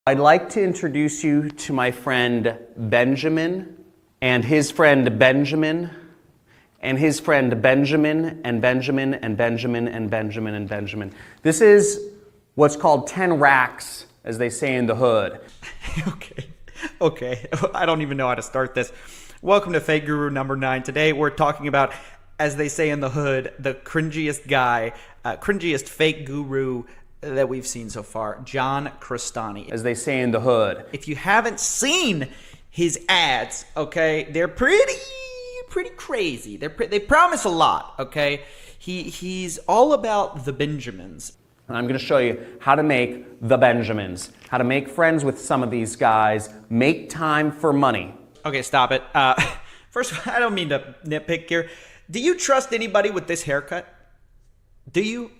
I'd like to introduce you to my friend Benjamin, and his friend Benjamin, and his friend Benjamin, and Benjamin, and Benjamin, and Benjamin, and Benjamin. This is what's called 10 racks, as they say in the hood. Okay. I don't even know how to start this. Welcome to Fake Guru number 9. Today we're talking about, as they say in the hood, the cringiest guy, cringiest fake guru that we've seen so far, John Crestani. As they say in the hood. If you haven't seen his ads, okay, they're pretty crazy. They promise a lot, okay? He's all about the Benjamins. And I'm going to show you how to make the Benjamins, how to make friends with some of these guys, make time for money. Okay, stop it. First of all, I don't mean to nitpick here. Do you trust anybody with this haircut? Do you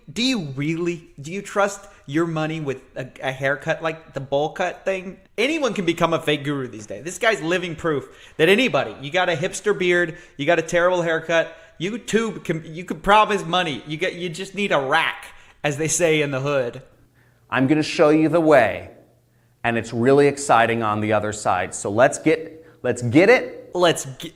really? Do you trust your money with a haircut like the bowl cut thing? Anyone can become a fake guru these days. This guy's living proof that anybody, you got a hipster beard, you got a terrible haircut, you could promise money. You just need a rack, as they say in the hood. I'm going to show you the way, and it's really exciting on the other side. So let's get it. Let's get it. Let's get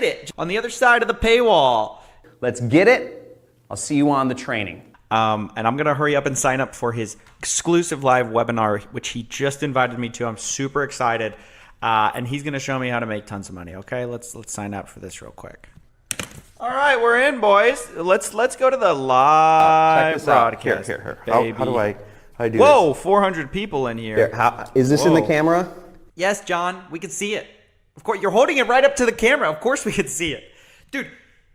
it on the other side of the paywall. Let's get it. I'll see you on the training. And I'm gonna hurry up and sign up for his exclusive live webinar, which he just invited me to. I'm super excited, and he's gonna show me how to make tons of money. Okay, let's sign up for this real quick. All right, we're in, boys. Let's go to the live broadcast. Here. Baby. How do I do Whoa, this? 400 people in here. Is this in the camera? Yes, John, we can see it. Of course, you're holding it right up to the camera. Of course we can see it. Dude,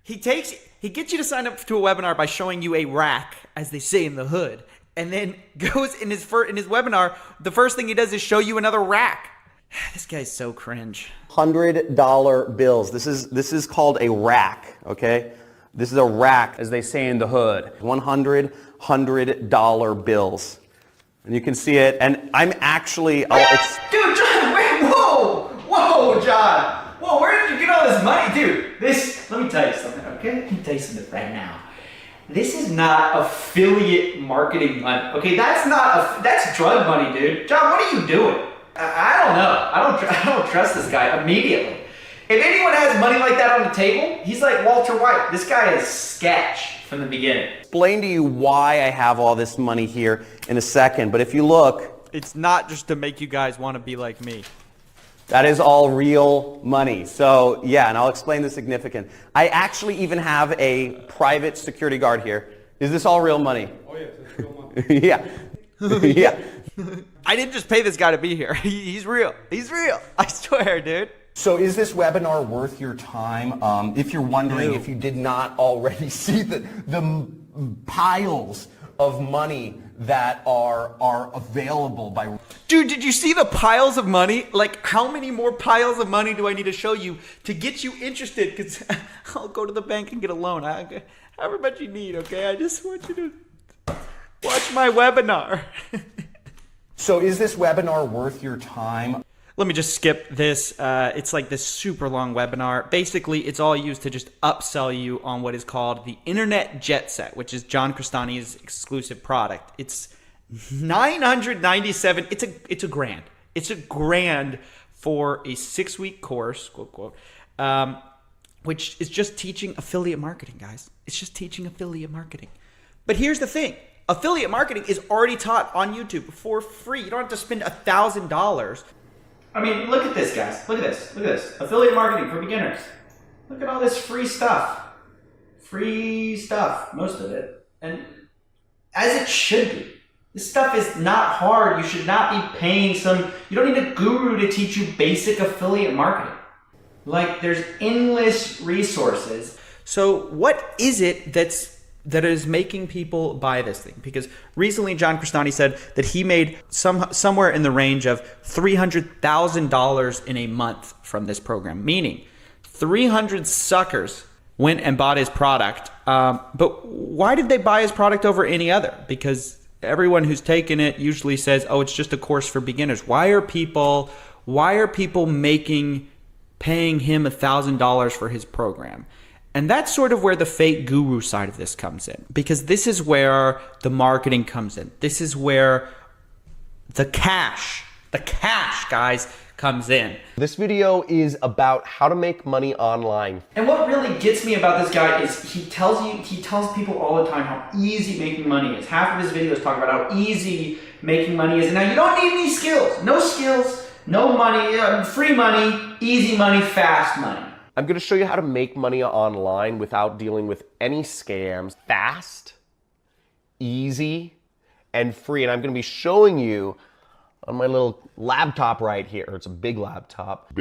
he gets you to sign up to a webinar by showing you a rack, as they say in the hood, and then goes in his webinar, the first thing he does is show you another rack. This guy's so cringe. $100 bills. This is called a rack, okay? This is a rack, as they say in the hood. $100 bills. And you can see it, and I'm actually... Dude, John, wait, whoa, John. Whoa, where did you get all this money? Dude, let me tell you something, okay? Let me tell you something right now. This is not affiliate marketing money, okay? That's drug money, dude. John, what are you doing? I don't know. I don't trust this guy immediately. If anyone has money like that on the table, he's like Walter White. This guy is sketch from the beginning. Explain to you why I have all this money here in a second, but if you look... It's not just to make you guys want to be like me. That is all real money. So, yeah, and I'll explain the significance. I actually even have a private security guard here. Is this all real money? Oh, yes, it's real money. Yeah. Yeah. I didn't just pay this guy to be here. He's real. He's real. I swear, dude. So is this webinar worth your time? If you're wondering, if you did not already see the piles of money that are available by... Dude, did you see the piles of money? Like, how many more piles of money do I need to show you to get you interested? Because I'll go to the bank and get a loan. However much you need, okay? I just want you to watch my webinar. So is this webinar worth your time? Let me just skip this. It's like this super long webinar. Basically, it's all used to just upsell you on what is called the Internet Jet Set, which is John Crestani's exclusive product. It's $997. It's a grand. It's a grand for a 6-week course, quote, quote, which is just teaching affiliate marketing, guys. It's just teaching affiliate marketing. But here's the thing. Affiliate marketing is already taught on YouTube for free. You don't have to spend $1,000. I mean, look at this, guys. Look at this. Look at this. Affiliate marketing for beginners. Look at all this free stuff. Free stuff, most of it. And as it should be. This stuff is not hard. You should not be paying you don't need a guru to teach you basic affiliate marketing. Like, there's endless resources. So what is it that is making people buy this thing? Because recently John Crestani said that he made somewhere in the range of $300,000 in a month from this program, meaning 300 suckers went and bought his product. But why did they buy his product over any other? Because everyone who's taken it usually says, oh, it's just a course for beginners. Why are people paying him $1,000 for his program? And that's sort of where the fake guru side of this comes in, because this is where the marketing comes in. This is where the cash, guys, comes in. This video is about how to make money online. And what really gets me about this guy is he tells people all the time how easy making money is. Half of his videos talk about how easy making money is. And now you don't need any skills. No skills, no money, free money, easy money, fast money. I'm gonna show you how to make money online without dealing with any scams. Fast, easy, and free. And I'm gonna be showing you on my little laptop right here, it's a big laptop,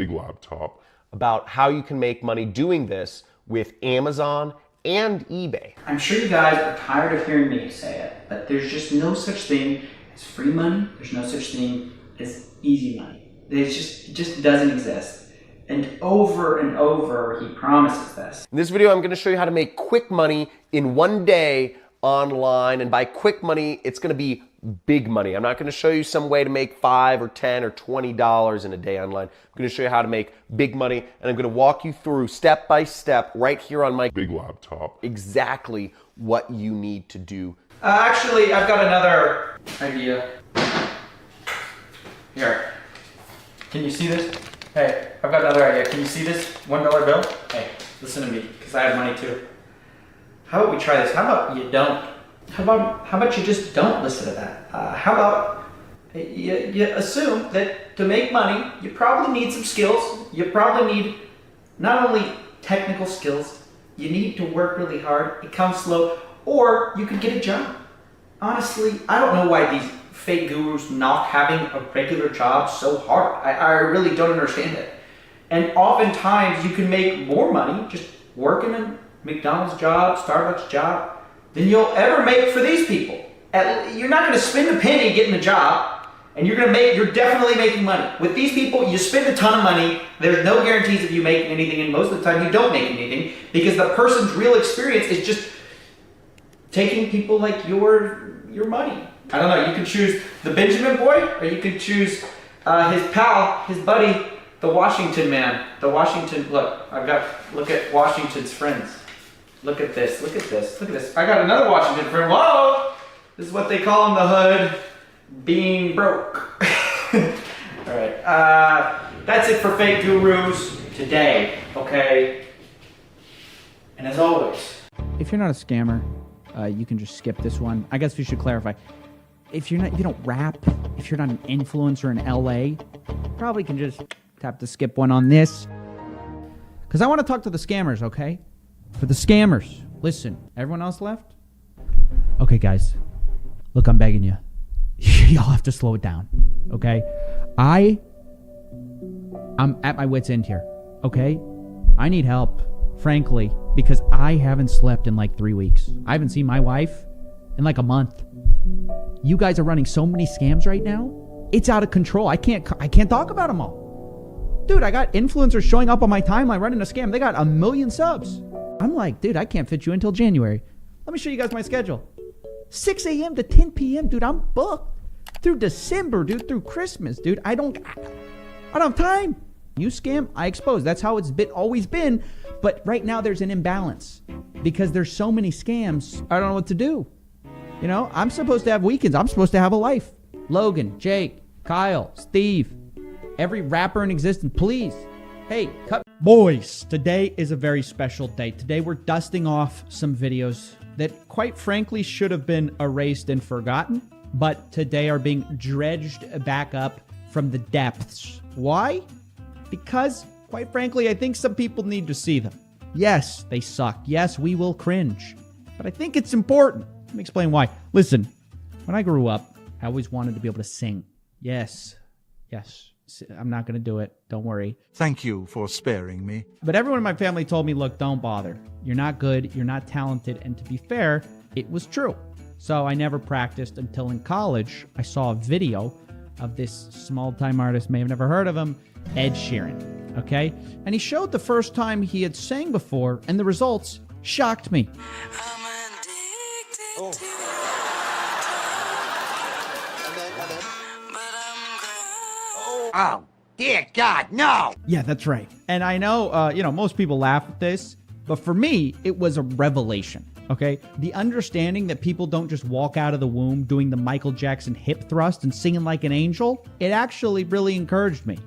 about how you can make money doing this with Amazon and eBay. I'm sure you guys are tired of hearing me say it, but there's just no such thing as free money. There's no such thing as easy money. It just doesn't exist. And over, he promises this. In this video, I'm gonna show you how to make quick money in one day online. And by quick money, it's gonna be big money. I'm not gonna show you some way to make $5 or $10 or $20 in a day online. I'm gonna show you how to make big money, and I'm gonna walk you through step by step right here on my big laptop exactly what you need to do. Actually, I've got another idea. Here. Can you see this? Hey, I've got another idea. Can you see this $1 bill? Hey, listen to me, because I have money too. How about we try this? How about you don't? How about you just don't listen to that? How about you assume that to make money, you probably need some skills. You probably need not only technical skills, you need to work really hard. It comes slow, or you could get a job. Honestly, I don't know why these fake gurus knock having a regular job so hard. I really don't understand it. And oftentimes you can make more money just working a McDonald's job, Starbucks job, than you'll ever make for these people. You're not gonna spend a penny getting a job, and you're definitely making money. With these people, you spend a ton of money, there's no guarantees of you making anything, and most of the time you don't make anything, because the person's real experience is just taking people like your money. I don't know, you can choose the Benjamin boy, or you can choose his pal, his buddy, the Washington man. Look at Washington's friends. Look at this, look at this, look at this. I got another Washington friend, whoa! This is what they call in the hood, being broke. All right, that's it for fake gurus today, okay? And as always, if you're not a scammer, you can just skip this one. I guess we should clarify. If you don't rap, if you're not an influencer in LA, probably can just tap the skip one on this. Because I want to talk to the scammers, okay? For the scammers, listen. Everyone else left? Okay, guys. Look, I'm begging you. Y'all have to slow it down, okay? I'm at my wit's end here, okay? I need help, frankly, because I haven't slept in like 3 weeks. I haven't seen my wife in like a month. You guys are running so many scams right now. It's out of control. I can't talk about them all. Dude, I got influencers showing up on my timeline running a scam. They got 1 million subs. I'm like, dude, I can't fit you until January. Let me show you guys my schedule. 6 a.m. to 10 p.m., dude, I'm booked. Through December, dude, through Christmas, dude. I don't have time. You scam, I expose. That's how it's always been. But right now there's an imbalance because there's so many scams. I don't know what to do. You know, I'm supposed to have weekends. I'm supposed to have a life. Logan, Jake, Kyle, Steve, every rapper in existence, please. Hey, cut. Boys, today is a very special day. Today we're dusting off some videos that quite frankly should have been erased and forgotten, but today are being dredged back up from the depths. Why? Because, quite frankly, I think some people need to see them. Yes, they suck. Yes, we will cringe. But I think it's important. Let me explain why. Listen, when I grew up, I always wanted to be able to sing. Yes. I'm not going to do it. Don't worry. Thank you for sparing me. But everyone in my family told me, look, don't bother. You're not good. You're not talented. And to be fair, it was true. So I never practiced until in college. I saw a video of this small-time artist, may have never heard of him, Ed Sheeran. Okay? And he showed the first time he had sang before, and the results shocked me. Oh, dear God, no! Yeah, that's right. And I know, most people laugh at this, But for me, it was a revelation, okay? The understanding that people don't just walk out of the womb doing the Michael Jackson hip thrust and singing like an angel, it actually really encouraged me.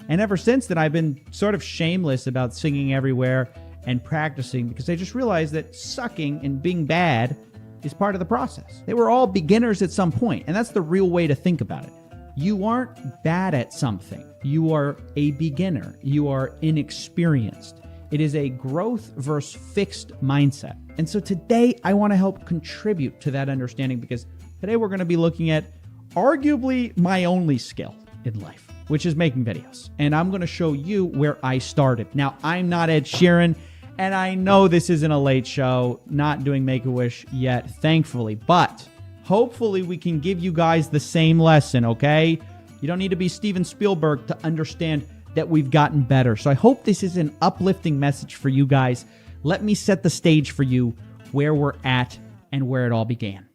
And ever since then, I've been sort of shameless about singing everywhere and practicing because I just realized that sucking and being bad is part of the process. They were all beginners at some point, and that's the real way to think about it. You aren't bad at something. You are a beginner. You are inexperienced. It is a growth versus fixed mindset. And so today I want to help contribute to that understanding because today we're going to be looking at arguably my only skill in life, which is making videos. And I'm going to show you where I started. Now, I'm not Ed Sheeran, and I know this isn't a late show, not doing Make-A-Wish yet, thankfully, but hopefully we can give you guys the same lesson, okay? You don't need to be Steven Spielberg to understand that we've gotten better. So I hope this is an uplifting message for you guys. Let me set the stage for you where we're at and where it all began.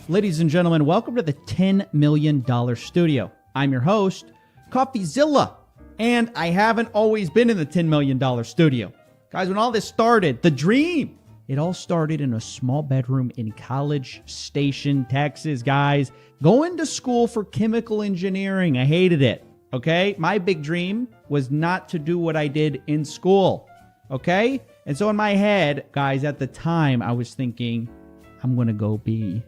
Ladies and gentlemen, welcome to the $10 million studio. I'm your host, Coffeezilla, and I haven't always been in the $10 million studio. Guys, when all this started, the dream, it all started in a small bedroom in College Station, Texas, guys. Going to school for chemical engineering. I hated it, okay? My big dream was not to do what I did in school, okay? And so in my head, guys, at the time, I was thinking, I'm going to go be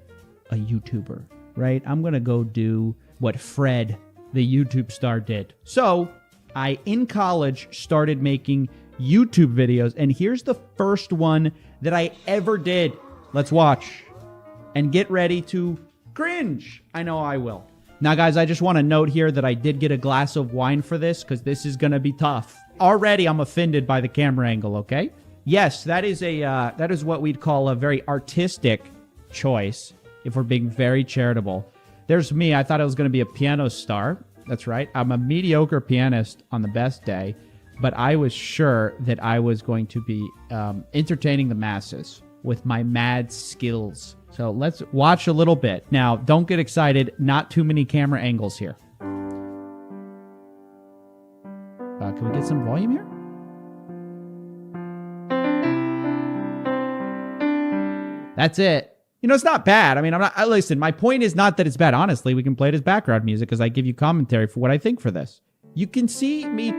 a YouTuber, right? I'm going to go do what Fred, the YouTube star, did. So I, in college, started making YouTube videos, and here's the first one that I ever did. Let's watch and get ready to cringe. I know I will. Now, guys, I just want to note here that I did get a glass of wine for this because this is going to be tough. Already, I'm offended by the camera angle, okay? Yes, that is what we'd call a very artistic choice if we're being very charitable. There's me. I thought I was going to be a piano star. That's right. I'm a mediocre pianist on the best day, but I was sure that I was going to be entertaining the masses with my mad skills. So let's watch a little bit. Now, don't get excited. Not too many camera angles here. Can we get some volume here? That's it. You know, it's not bad. I mean, listen, my point is not that it's bad. Honestly, we can play it as background music because I give you commentary for what I think for this. You can see me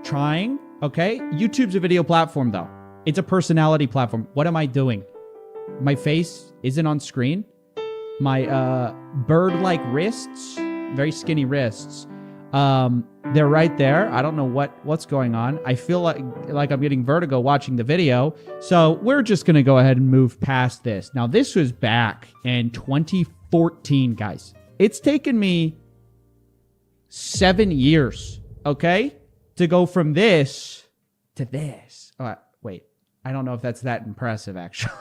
trying, okay? YouTube's a video platform, though. It's a personality platform. What am I doing? My face isn't on screen. My bird-like wrists, very skinny wrists, they're right there. I don't know what's going on. I feel like I'm getting vertigo watching the video. So we're just going to go ahead and move past this. Now, this was back in 2014, guys. It's taken me 7 years, okay, to go from this to this. Wait, I don't know if that's that impressive, actually.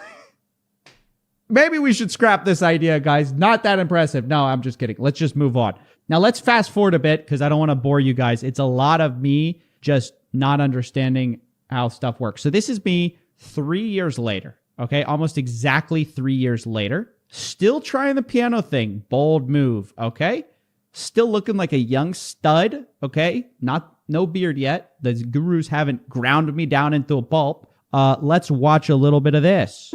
Maybe we should scrap this idea, guys. Not that impressive. No, I'm just kidding. Let's just move on. Now, let's fast forward a bit because I don't want to bore you guys. It's a lot of me just not understanding how stuff works. So this is me 3 years later, okay? Almost exactly 3 years later. Still trying the piano thing. Bold move, okay? Still looking like a young stud, okay? No beard yet. The gurus haven't ground me down into a pulp. Let's watch a little bit of this.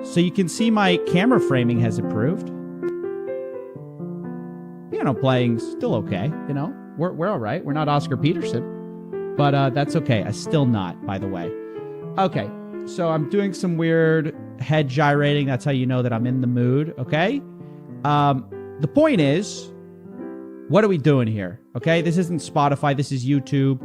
So you can see my camera framing has improved. Piano playing's still okay, you know. We're all right. We're not Oscar Peterson, but that's okay. I'm still not, by the way. Okay, so I'm doing some weird head gyrating. That's how you know that I'm in the mood, okay? The point is, what are we doing here? Okay, this isn't Spotify. This is YouTube.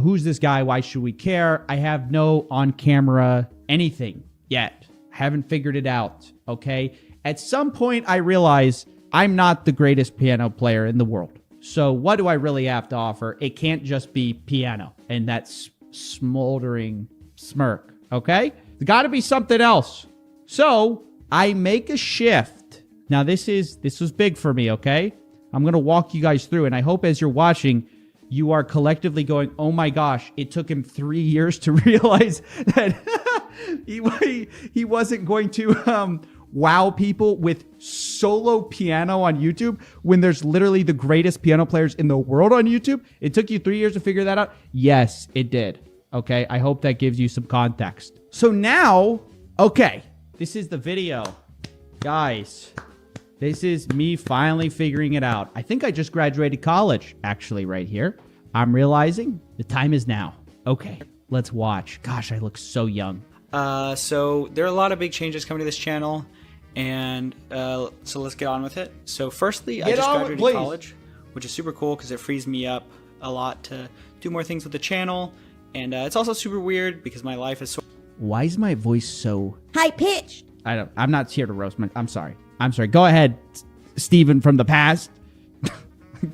Who's this guy? Why should we care? I have no on-camera anything yet. Haven't figured it out, okay? At some point, I realize I'm not the greatest piano player in the world. So what do I really have to offer? It can't just be piano and that smoldering smirk, okay? There's got to be something else. So I make a shift. Now, this was big for me, okay? I'm going to walk you guys through, and I hope as you're watching, you are collectively going, oh my gosh, it took him 3 years to realize that he wasn't going to wow people with solo piano on YouTube when there's literally the greatest piano players in the world on YouTube. It took you 3 years to figure that out? Yes, it did. Okay, I hope that gives you some context. So now, okay, this is the video. Guys, this is me finally figuring it out. I think I just graduated college, actually, right here. I'm realizing the time is now. Okay, let's watch. Gosh, I look so young. So there are a lot of big changes coming to this channel, and so let's get on with it. So firstly, I just graduated college, which is super cool because it frees me up a lot to do more things with the channel, and it's also super weird because my life is so... Why is my voice so high-pitched? I'm not here to roast my... I'm sorry. Go ahead, Stephen from the past.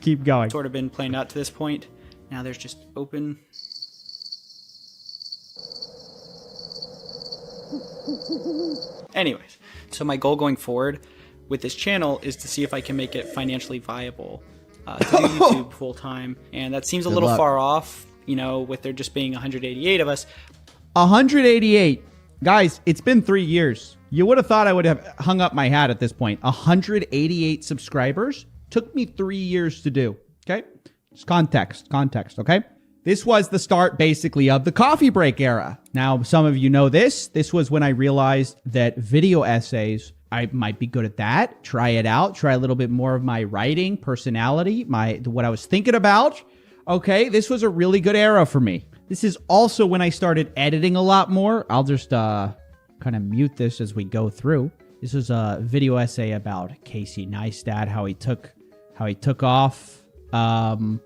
Keep going. Sort of been playing out to this point. Now there's just open... Anyways, so my goal going forward with this channel is to see if I can make it financially viable to do YouTube full time, and that seems a little far off, you know, with there just being 188 of us. 188. Guys, it's been 3 years. You would have thought I would have hung up my hat at this point. 188 subscribers took me 3 years to do. Okay? Just context, okay? This was the start, basically, of the coffee break era. Now, some of you know this. This was when I realized that video essays, I might be good at that. Try it out. Try a little bit more of my writing, personality, what I was thinking about. Okay, this was a really good era for me. This is also when I started editing a lot more. I'll just kind of mute this as we go through. This was a video essay about Casey Neistat, how he took off on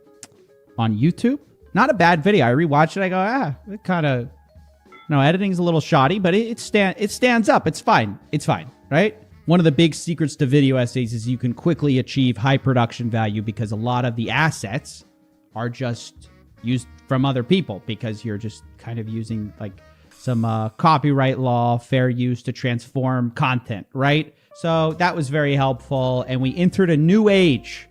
YouTube. Not a bad video. I rewatched it. I go, it kind of, editing's a little shoddy, but it stands up. It's fine. It's fine, right? One of the big secrets to video essays is you can quickly achieve high production value because a lot of the assets are just used from other people because you're just kind of using like some copyright law, fair use to transform content, right? So that was very helpful, and we entered a new age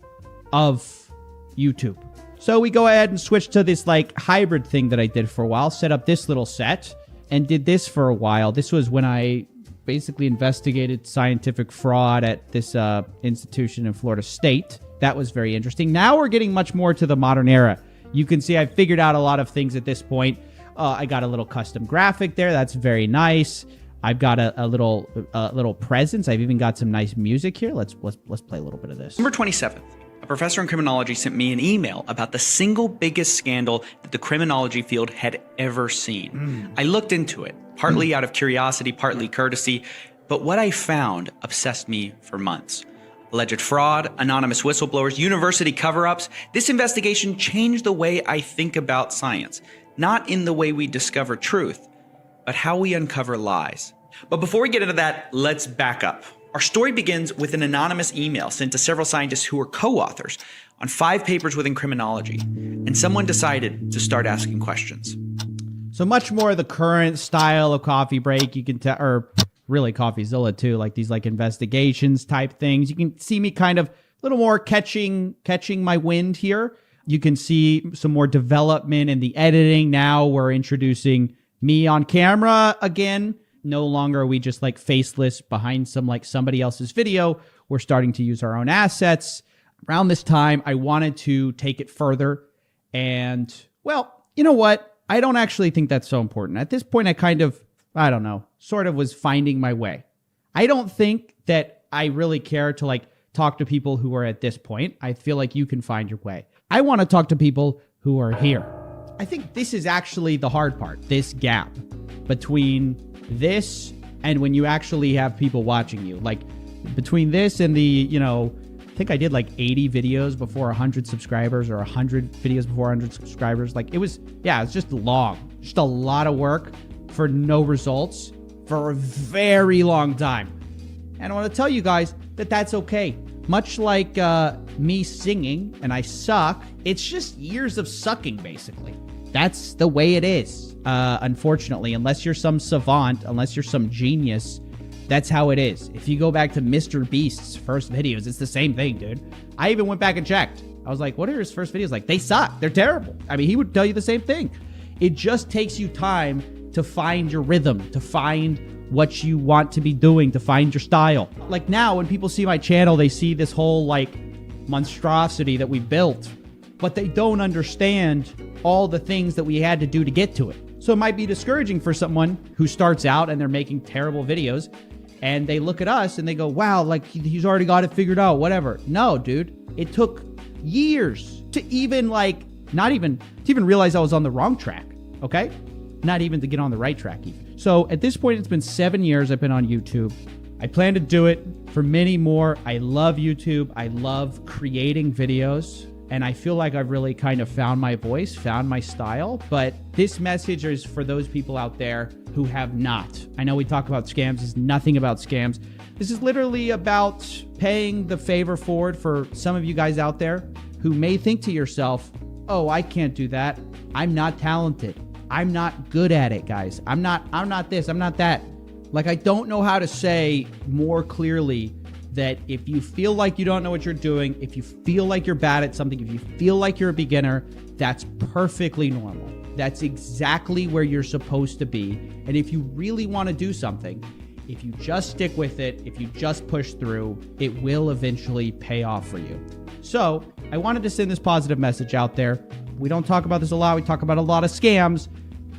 of YouTube. So we go ahead and switch to this like hybrid thing that I did for a while, set up this little set and did this for a while. This was when I basically investigated scientific fraud at this institution in Florida State. That was very interesting. Now we're getting much more to the modern era. You can see I've figured out a lot of things at this point. I got a little custom graphic there. That's very nice. I've got a little presence. I've even got some nice music here. Let's play a little bit of this. Number 27th. A professor in criminology sent me an email about the single biggest scandal that the criminology field had ever seen. I looked into it, partly out of curiosity, partly courtesy, but what I found obsessed me for months. Alleged fraud, anonymous whistleblowers, university cover-ups. This investigation changed the way I think about science, not in the way we discover truth, but how we uncover lies. But before we get into that, let's back up. Our story begins with an anonymous email sent to several scientists who were co-authors on 5 papers within criminology, and someone decided to start asking questions. So much more of the current style of Coffee Break, you can tell, or really Coffeezilla too, like these like investigations type things. You can see me kind of a little more catching my wind here. You can see some more development in the editing. Now we're introducing me on camera again. No longer are we just like faceless behind some like somebody else's video. We're starting to use our own assets. Around this time, I wanted to take it further. And well, you know what? I don't actually think that's so important. At this point, I kind of, I don't know, sort of was finding my way. I don't think that I really care to like talk to people who are at this point. I feel like you can find your way. I want to talk to people who are here. I think this is actually the hard part, this gap between this and when you actually have people watching you. Like between this and the, I think I did like 80 videos before 100 subscribers or 100 videos before 100 subscribers. Like it's just long, just a lot of work for no results for a very long time. And I want to tell you guys that that's okay. Much like me singing and I suck, it's just years of sucking basically. That's the way it is. Unfortunately, unless you're some savant, unless you're some genius, that's how it is. If you go back to Mr. Beast's first videos, it's the same thing, dude. I even went back and checked. I was like, what are his first videos like? They suck. They're terrible. I mean, he would tell you the same thing. It just takes you time to find your rhythm, to find what you want to be doing, to find your style. Like now, when people see my channel, they see this whole like monstrosity that we built, but they don't understand all the things that we had to do to get to it. So it might be discouraging for someone who starts out and they're making terrible videos and they look at us and they go, wow, like he's already got it figured out, whatever. No, dude, it took years to even realize I was on the wrong track, okay? Not even to get on the right track even. So at this point, it's been 7 years I've been on YouTube. I plan to do it for many more. I love YouTube. I love creating videos. And I feel like I've really kind of found my voice, found my style. But this message is for those people out there who have not. I know we talk about scams. It's nothing about scams. This is literally about paying the favor forward for some of you guys out there who may think to yourself, oh, I can't do that. I'm not talented. I'm not good at it, guys. I'm not this, I'm not that. Like, I don't know how to say more clearly that if you feel like you don't know what you're doing, if you feel like you're bad at something, if you feel like you're a beginner, that's perfectly normal. That's exactly where you're supposed to be. And if you really want to do something, if you just stick with it, if you just push through, it will eventually pay off for you. So I wanted to send this positive message out there. We don't talk about this a lot. We talk about a lot of scams,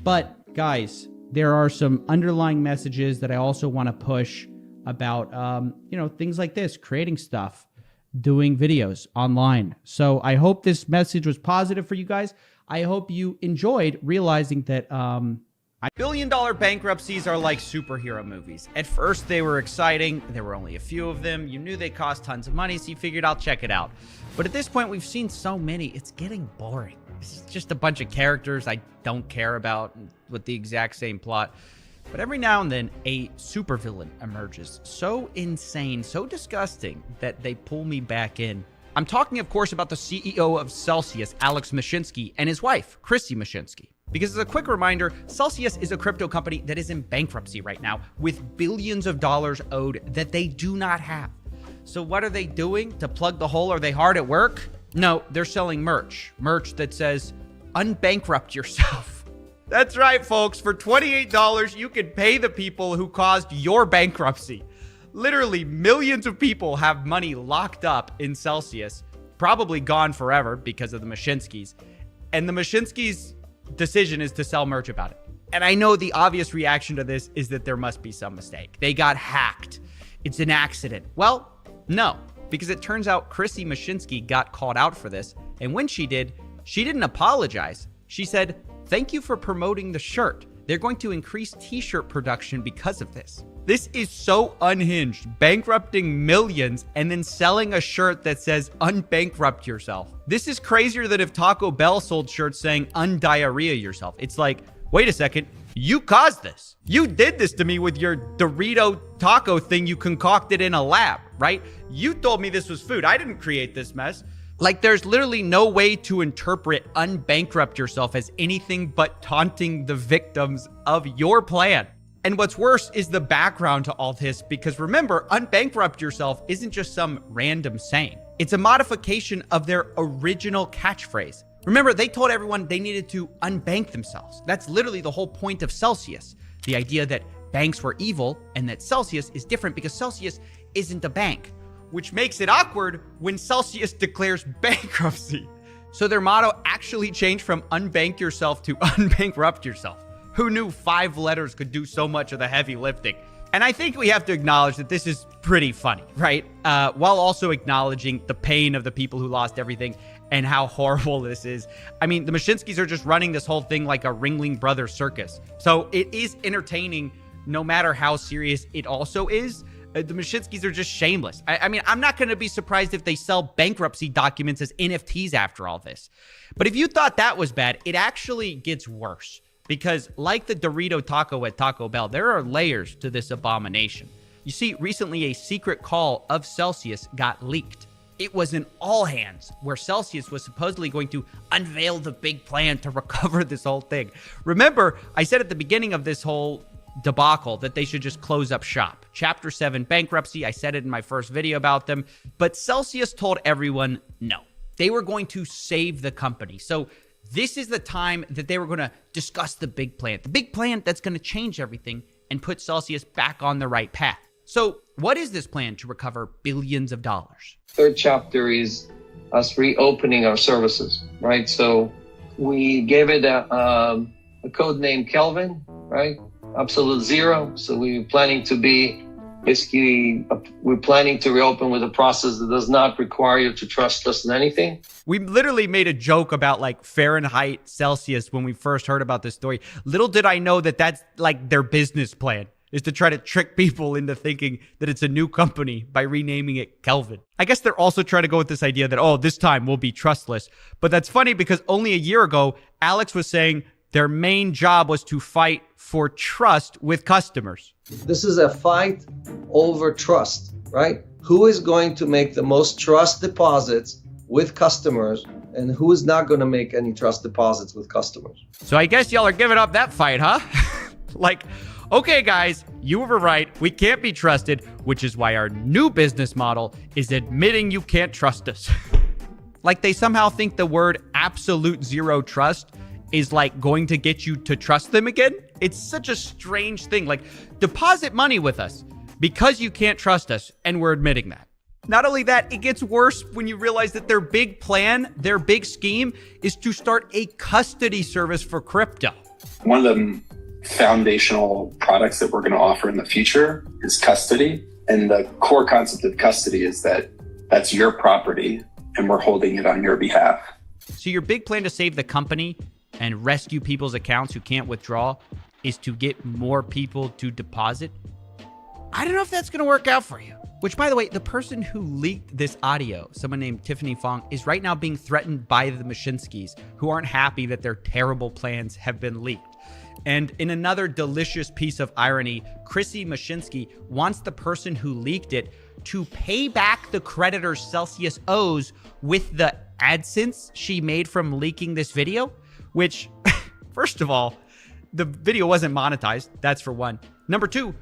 but guys, there are some underlying messages that I also want to push about, things like this, creating stuff, doing videos online. So I hope this message was positive for you guys. I hope you enjoyed realizing that, Billion-dollar bankruptcies are like superhero movies. At first, they were exciting. There were only a few of them. You knew they cost tons of money, so you figured, I'll check it out. But at this point, we've seen so many, it's getting boring. It's just a bunch of characters I don't care about with the exact same plot. But every now and then, a supervillain emerges. So insane, so disgusting, that they pull me back in. I'm talking, of course, about the CEO of Celsius, Alex Mashinsky, and his wife, Chrissy Mashinsky. Because as a quick reminder, Celsius is a crypto company that is in bankruptcy right now with billions of dollars owed that they do not have. So what are they doing to plug the hole? Are they hard at work? No, they're selling merch that says, unbankrupt yourself. That's right, folks. For $28, you can pay the people who caused your bankruptcy. Literally millions of people have money locked up in Celsius, probably gone forever because of the Mashinskys. And the Mashinskys' decision is to sell merch about it. And I know the obvious reaction to this is that there must be some mistake. They got hacked. It's an accident. Well, no, because it turns out Chrissy Mashinsky got called out for this. And when she did, she didn't apologize. She said, thank you for promoting the shirt. They're going to increase t-shirt production because of this. This is so unhinged, bankrupting millions and then selling a shirt that says unbankrupt yourself. This is crazier than if Taco Bell sold shirts saying undiarrhea yourself. It's like, wait a second, you caused this. You did this to me with your Dorito taco thing you concocted in a lab, right? You told me this was food. I didn't create this mess. Like, there's literally no way to interpret unbankrupt yourself as anything but taunting the victims of your plan. And what's worse is the background to all this, because remember, unbankrupt yourself isn't just some random saying. It's a modification of their original catchphrase. Remember, they told everyone they needed to unbank themselves. That's literally the whole point of Celsius. The idea that banks were evil and that Celsius is different because Celsius isn't a bank, which makes it awkward when Celsius declares bankruptcy. So their motto actually changed from unbank yourself to unbankrupt yourself. Who knew 5 letters could do so much of the heavy lifting? And I think we have to acknowledge that this is pretty funny, right? While also acknowledging the pain of the people who lost everything and how horrible this is. I mean, the Mashinskys are just running this whole thing like a Ringling Brothers circus. So it is entertaining no matter how serious it also is. The Mashinskys are just shameless. I mean, I'm not going to be surprised if they sell bankruptcy documents as NFTs after all this. But if you thought that was bad, it actually gets worse. Because like the Dorito taco at Taco Bell, there are layers to this abomination. You see, recently a secret call of Celsius got leaked. It was an all hands where Celsius was supposedly going to unveil the big plan to recover this whole thing. Remember, I said at the beginning of this whole debacle that they should just close up shop. Chapter 7 bankruptcy, I said it in my first video about them. But Celsius told everyone no. They were going to save the company. So this is the time that they were going to discuss the big plan. The big plan that's going to change everything and put Celsius back on the right path. So what is this plan to recover billions of dollars? Third chapter is us reopening our services, right? So we gave it a code name Kelvin, right? Absolute zero. So we're planning to be we're planning to reopen with a process that does not require you to trust us in anything. We literally made a joke about like Fahrenheit, Celsius when we first heard about this story. Little did I know that that's like their business plan, is to try to trick people into thinking that it's a new company by renaming it Kelvin. I guess they're also trying to go with this idea that, oh, this time we'll be trustless. But that's funny because only a year ago, Alex was saying their main job was to fight for trust with customers. This is a fight over trust, right? Who is going to make the most trust deposits with customers and who is not going to make any trust deposits with customers? So I guess y'all are giving up that fight, huh? Like, okay, guys, you were right. We can't be trusted, which is why our new business model is admitting you can't trust us. Like they somehow think the word absolute zero trust is like going to get you to trust them again. It's such a strange thing. Like, deposit money with us because you can't trust us, and we're admitting that. Not only that, it gets worse when you realize that their big plan, their big scheme is to start a custody service for crypto. One of the foundational products that we're going to offer in the future is custody. And the core concept of custody is that that's your property and we're holding it on your behalf. So your big plan to save the company and rescue people's accounts who can't withdraw is to get more people to deposit? I don't know if that's going to work out for you. Which, by the way, the person who leaked this audio, someone named Tiffany Fong, is right now being threatened by the Mashinskys, who aren't happy that their terrible plans have been leaked. And in another delicious piece of irony, Chrissy Mashinsky wants the person who leaked it to pay back the creditor Celsius owes with the AdSense she made from leaking this video, which, first of all, the video wasn't monetized. That's for one. Number two,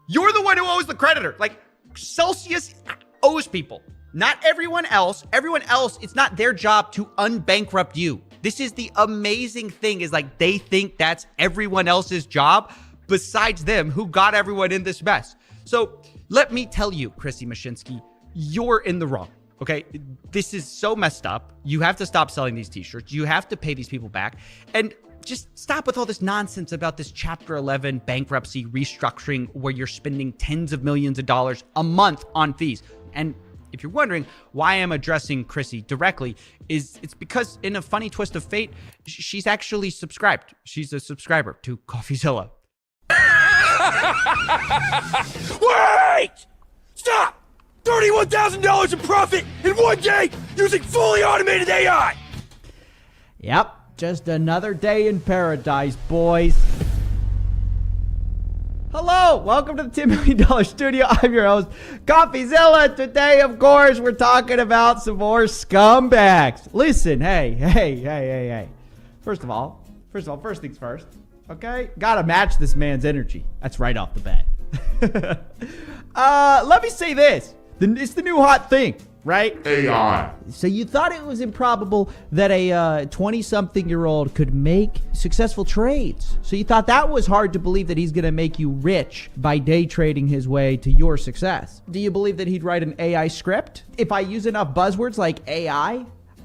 you're the one who owes the creditor. Like, Celsius owes people, not everyone else. Everyone else, it's not their job to unbankrupt you. This is the amazing thing, is like they think that's everyone else's job besides them, who got everyone in this mess. So let me tell you, Chrissy Mashinsky, you're in the wrong. Okay, this is so messed up. You have to stop selling these t-shirts. You have to pay these people back. And just stop with all this nonsense about this Chapter 11 bankruptcy restructuring where you're spending tens of millions of dollars a month on fees. And if you're wondering why I'm addressing Chrissy directly, it's because in a funny twist of fate, she's actually subscribed. She's a subscriber to Coffeezilla. Wait! Stop! $31,000 in profit in one day using fully automated AI! Yep, just another day in paradise, boys. Hello, welcome to the $10 million studio. I'm your host, Coffeezilla. Today, of course, we're talking about some more scumbags. Listen, hey. First things first, okay? Gotta match this man's energy. That's right off the bat. Let me say this. It's the new hot thing, right? AI. So you thought it was improbable that a 20-something-year-old could make successful trades. So you thought that was hard to believe that he's going to make you rich by day trading his way to your success. Do you believe that he'd write an AI script? If I use enough buzzwords like AI,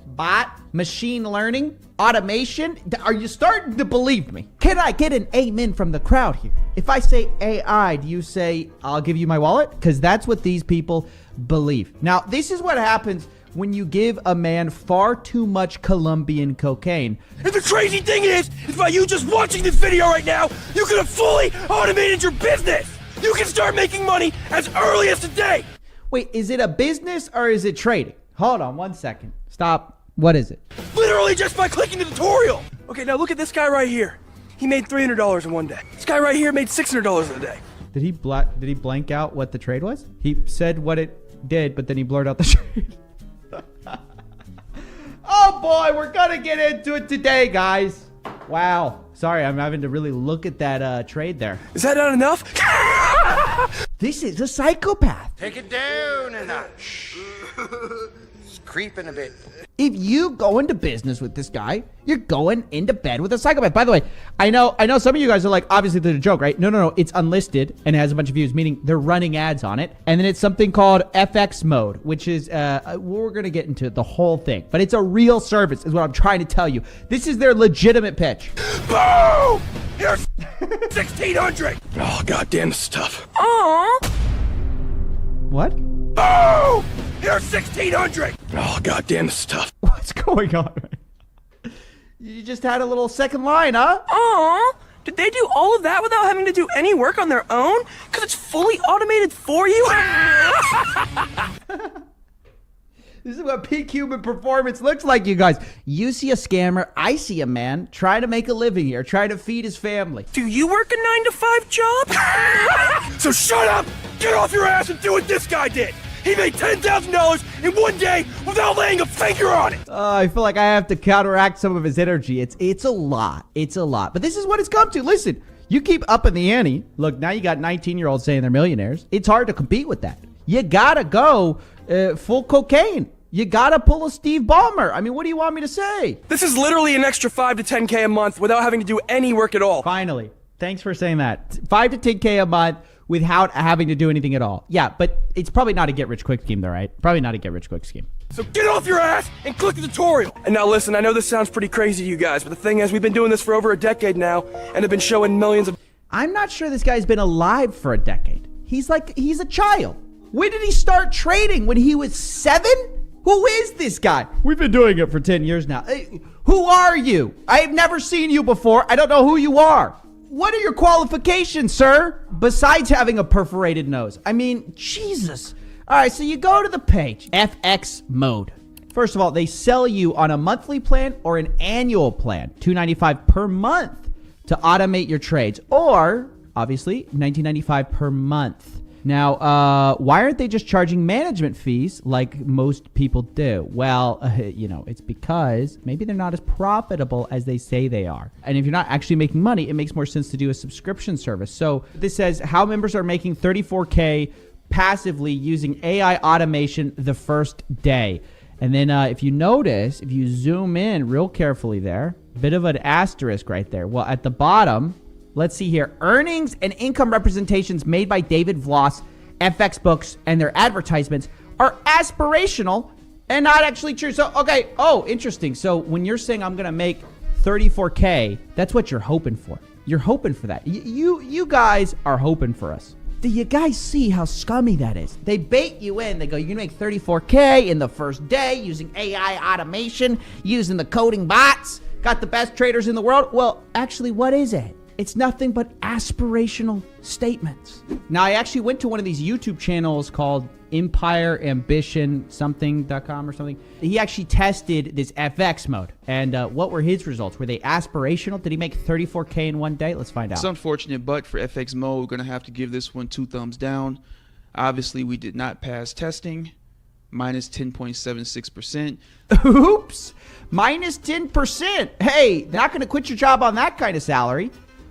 bot, machine learning, automation, are you starting to believe me? Can I get an amen from the crowd here? If I say AI, do you say, I'll give you my wallet? Because that's what these people believe. Now, this is what happens when you give a man far too much Colombian cocaine. And the crazy thing is by you just watching this video right now, you could have fully automated your business! You can start making money as early as today! Wait, is it a business or is it trading? Hold on 1 second. Stop. What is it? Literally just by clicking the tutorial! Okay, now look at this guy right here. He made $300 in one day. This guy right here made $600 in a day. Did he blank out what the trade was? He said what it did, but then he blurred out the trade. Oh boy, we're gonna get into it today, guys. Wow. Sorry, I'm having to really look at that trade there. Is that not enough? This is a psychopath. Take it down a notch. creeping a bit. If you go into business with this guy, you're going into bed with a psychopath. By the way, I know some of you guys are like, obviously there's a joke, right? No. It's unlisted and it has a bunch of views, meaning they're running ads on it. And then it's something called FX mode, which is, we're going to get into the whole thing. But it's a real service is what I'm trying to tell you. This is their legitimate pitch. Boom! Here's 1,600! Oh, goddamn, this is tough. Aww. What? Boom! Here's 1,600! Oh, goddamn, this is tough. What's going on? You just had a little second line, huh? Aww. Did they do all of that without having to do any work on their own? Because it's fully automated for you? This is what peak human performance looks like, you guys. You see a scammer, I see a man trying to make a living here, trying to feed his family. Do you work a 9-to-5 job? So shut up, get off your ass and do what this guy did. He made $10,000 in one day without laying a finger on it. I feel like I have to counteract some of his energy. It's a lot. It's a lot. But this is what it's come to. Listen, you keep upping the ante. Look, now you got 19-year-olds saying they're millionaires. It's hard to compete with that. You gotta go full cocaine. You gotta pull a Steve Ballmer. I mean, what do you want me to say? This is literally an extra 5 to 10K a month without having to do any work at all. Finally. Thanks for saying that. 5 to 10K a month without having to do anything at all. Yeah, but it's probably not a get-rich-quick scheme though, right? Probably not a get-rich-quick scheme. So get off your ass and click the tutorial. And now listen, I know this sounds pretty crazy to you guys, but the thing is, we've been doing this for over a decade now and have been showing millions of... I'm not sure this guy's been alive for a decade. He's a child. When did he start trading? When he was 7? Who is this guy? We've been doing it for 10 years now. Who are you? I've never seen you before. I don't know who you are. What are your qualifications, sir? Besides having a perforated nose. I mean, Jesus. All right, so you go to the page. FX mode. First of all, they sell you on a monthly plan or an annual plan. $295 per month to automate your trades. Or, obviously, $19.95 per month. Now, why aren't they just charging management fees like most people do? Well, it's because maybe they're not as profitable as they say they are. And if you're not actually making money, it makes more sense to do a subscription service. So this says how members are making $34K passively using AI automation the first day. And then if you notice, if you zoom in real carefully there, bit of an asterisk right there. Well, at the bottom, let's see here. Earnings and income representations made by David Vloss, FX books, and their advertisements are aspirational and not actually true. So, okay. Oh, interesting. So when you're saying I'm going to make 34K, that's what you're hoping for. You're hoping for that. You guys are hoping for us. Do you guys see how scummy that is? They bait you in. They go, you can make 34K in the first day using AI automation, using the coding bots, got the best traders in the world. Well, actually, what is it? It's nothing but aspirational statements. Now, I actually went to one of these YouTube channels called Empire Ambition something.com or something. He actually tested this FX mode. And what were his results? Were they aspirational? Did he make 34K in one day? Let's find out. It's unfortunate, but for FX mode, we're going to have to give this one 2 thumbs down. Obviously, we did not pass testing. Minus 10.76%. Oops. Minus 10%. Hey, not going to quit your job on that kind of salary.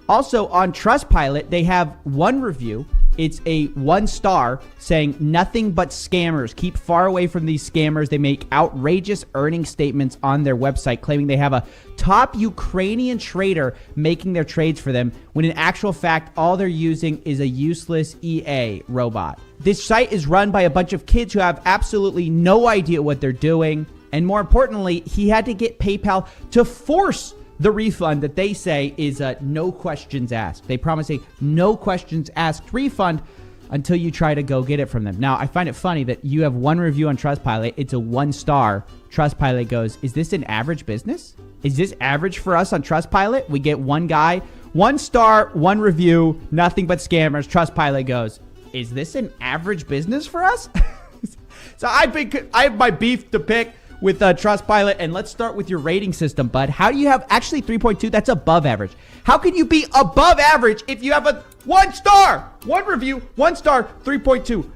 Also, on Trustpilot, they have one review. It's a 1 star saying nothing but scammers. Keep far away from these scammers. They make outrageous earning statements on their website claiming they have a top Ukrainian trader making their trades for them, when in actual fact, all they're using is a useless EA robot. This site is run by a bunch of kids who have absolutely no idea what they're doing. And more importantly, he had to get PayPal to force the refund that they say is no questions asked. They promise a no questions asked refund until you try to go get it from them. Now, I find it funny that you have one review on Trustpilot. It's a 1 star. Trustpilot goes, is this an average business? Is this average for us on Trustpilot? We get one guy, 1 star, 1 review, nothing but scammers. Trustpilot goes, is this an average business for us? So I have my beef to pick with Trustpilot, and let's start with your rating system, bud. How do you have actually 3.2? That's above average. How can you be above average if you have a 1 star, 1 review, 1 star, 3.2?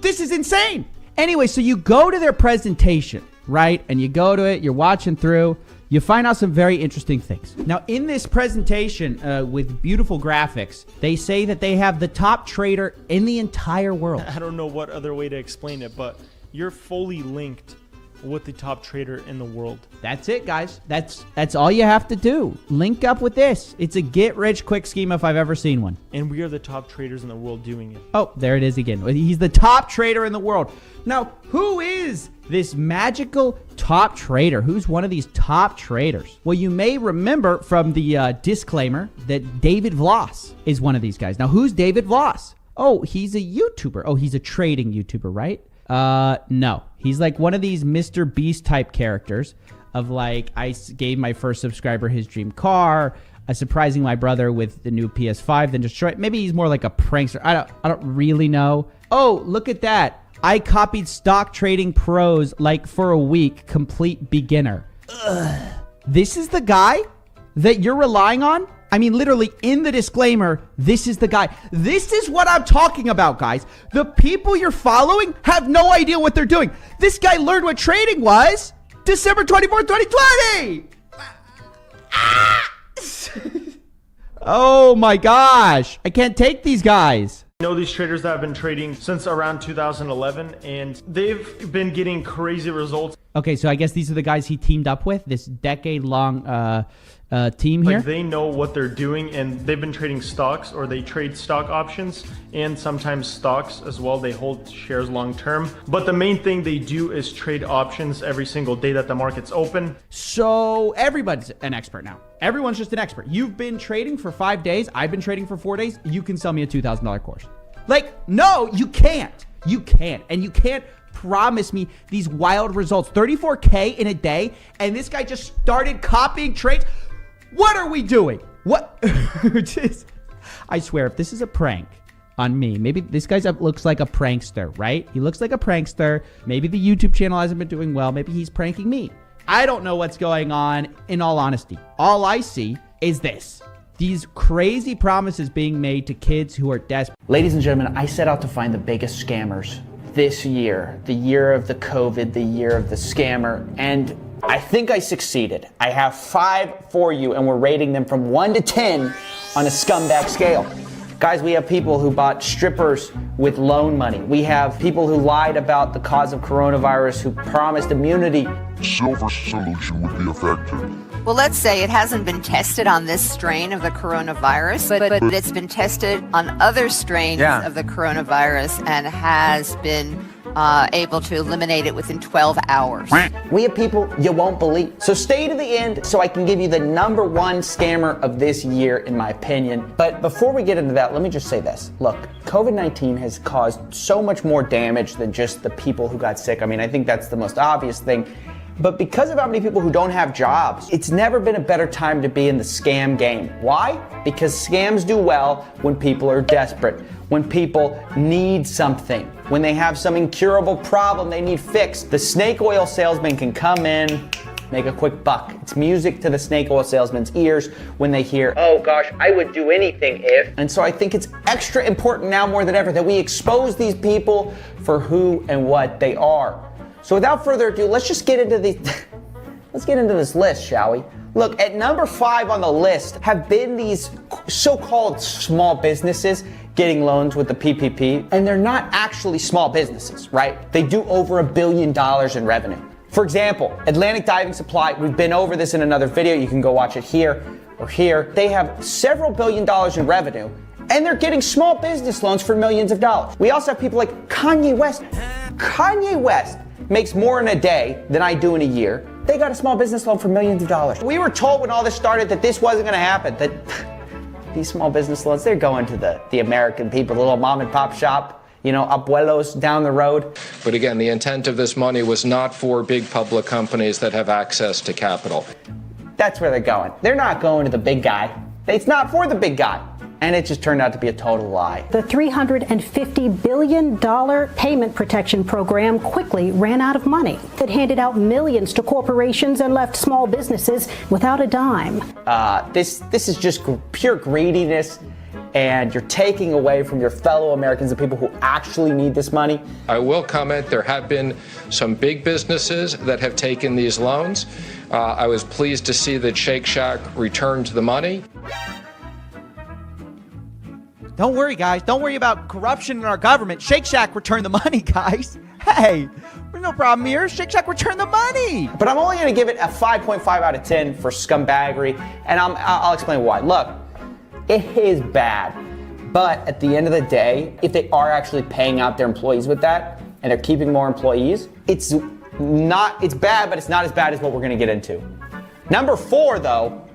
This is insane. Anyway, so you go to their presentation, right? And you go to it, you're watching through, you find out some very interesting things. Now, in this presentation with beautiful graphics, they say that they have the top trader in the entire world. I don't know what other way to explain it, but you're fully linked with the top trader in the world. That's it, guys. That's all you have to do. Link up with this. It's a get-rich-quick scheme if I've ever seen one. And we are the top traders in the world doing it. Oh, there it is again. He's the top trader in the world. Now, who is this magical top trader? Who's one of these top traders? Well, you may remember from the disclaimer that David Vloss is one of these guys. Now, who's David Vloss? Oh, he's a YouTuber. Oh, he's a trading YouTuber, right? No. He's like one of these Mr. Beast type characters of like, I gave my first subscriber his dream car, surprising my brother with the new PS5, then destroy. Maybe he's more like a prankster. I don't really know. Oh, look at that. I copied stock trading pros like for a week, complete beginner. Ugh. This is the guy that you're relying on? I mean, literally in the disclaimer, this is the guy. This is what I'm talking about, guys. The people you're following have no idea what they're doing. This guy learned what trading was December 24th, 2020. Oh my gosh. I can't take these guys. I know these traders that have been trading since around 2011, and they've been getting crazy results. Okay, so I guess these are the guys he teamed up with, this decade-long team here. Like, they know what they're doing, and they've been trading stocks, or they trade stock options and sometimes stocks as well. They hold shares long term, but the main thing they do is trade options every single day that the market's open. So everybody's an expert now. Everyone's just an expert. You've been trading for 5 days. I've been trading for 4 days. You can sell me a $2,000 course. Like, no, you can't. You can't. And you can't promise me these wild results. 34K in a day, and this guy just started copying trades. What are we doing? What? I swear, if this is a prank on me, maybe this guy looks like a prankster, right? He looks like a prankster. Maybe the YouTube channel hasn't been doing well. Maybe he's pranking me. I don't know what's going on, in all honesty. All I see is this. These crazy promises being made to kids who are desperate. Ladies and gentlemen, I set out to find the biggest scammers this year, the year of the COVID, the year of the scammer, and I think I succeeded. I have 5 for you, and we're rating them from 1 to 10 on a scumbag scale. Guys, we have people who bought strippers with loan money. We have people who lied about the cause of coronavirus, who promised immunity. Silver solution would be effective. Well, let's say it hasn't been tested on this strain of the coronavirus, but it's been tested on other strains of the coronavirus and has been able to eliminate it within 12 hours. We have people you won't believe. So stay to the end so I can give you the #1 scammer of this year, in my opinion. But before we get into that, let me just say this. Look, COVID-19 has caused so much more damage than just the people who got sick. I mean, I think that's the most obvious thing. But because of how many people who don't have jobs, it's never been a better time to be in the scam game. Why? Because scams do well when people are desperate, when people need something, when they have some incurable problem they need fixed. The snake oil salesman can come in, make a quick buck. It's music to the snake oil salesman's ears when they hear, oh gosh, I would do anything if. And so I think it's extra important now more than ever that we expose these people for who and what they are. So without further ado, let's just get into this list, shall we? Look, at number 5 on the list have been these so-called small businesses getting loans with the PPP, and they're not actually small businesses, right? They do over $1 billion in revenue. For example, Atlantic Diving Supply, we've been over this in another video, you can go watch it here or here. They have several $1 billion in revenue, and they're getting small business loans for millions of dollars. We also have people like Kanye West. Kanye West makes more in a day than I do in a year. They got a small business loan for millions of dollars. We were told when all this started that this wasn't gonna happen, that these small business loans, they're going to the American people, the little mom and pop shop, you know, abuelos down the road. But again, the intent of this money was not for big public companies that have access to capital. That's where they're going. They're not going to the big guy. It's not for the big guy. And it just turned out to be a total lie. The $350 billion payment protection program quickly ran out of money. It handed out millions to corporations and left small businesses without a dime. This is just pure greediness, and you're taking away from your fellow Americans, the people who actually need this money. I will comment, there have been some big businesses that have taken these loans. I was pleased to see that Shake Shack returned the money. Don't worry, guys. Don't worry about corruption in our government. Shake Shack returned the money, guys. Hey, we're no problem here. Shake Shack, return the money. But I'm only going to give it a 5.5 out of 10 for scumbaggery, and I'll explain why. Look, it is bad, but at the end of the day, if they are actually paying out their employees with that, and they're keeping more employees, it's bad, but it's not as bad as what we're going to get into. Number 4, though,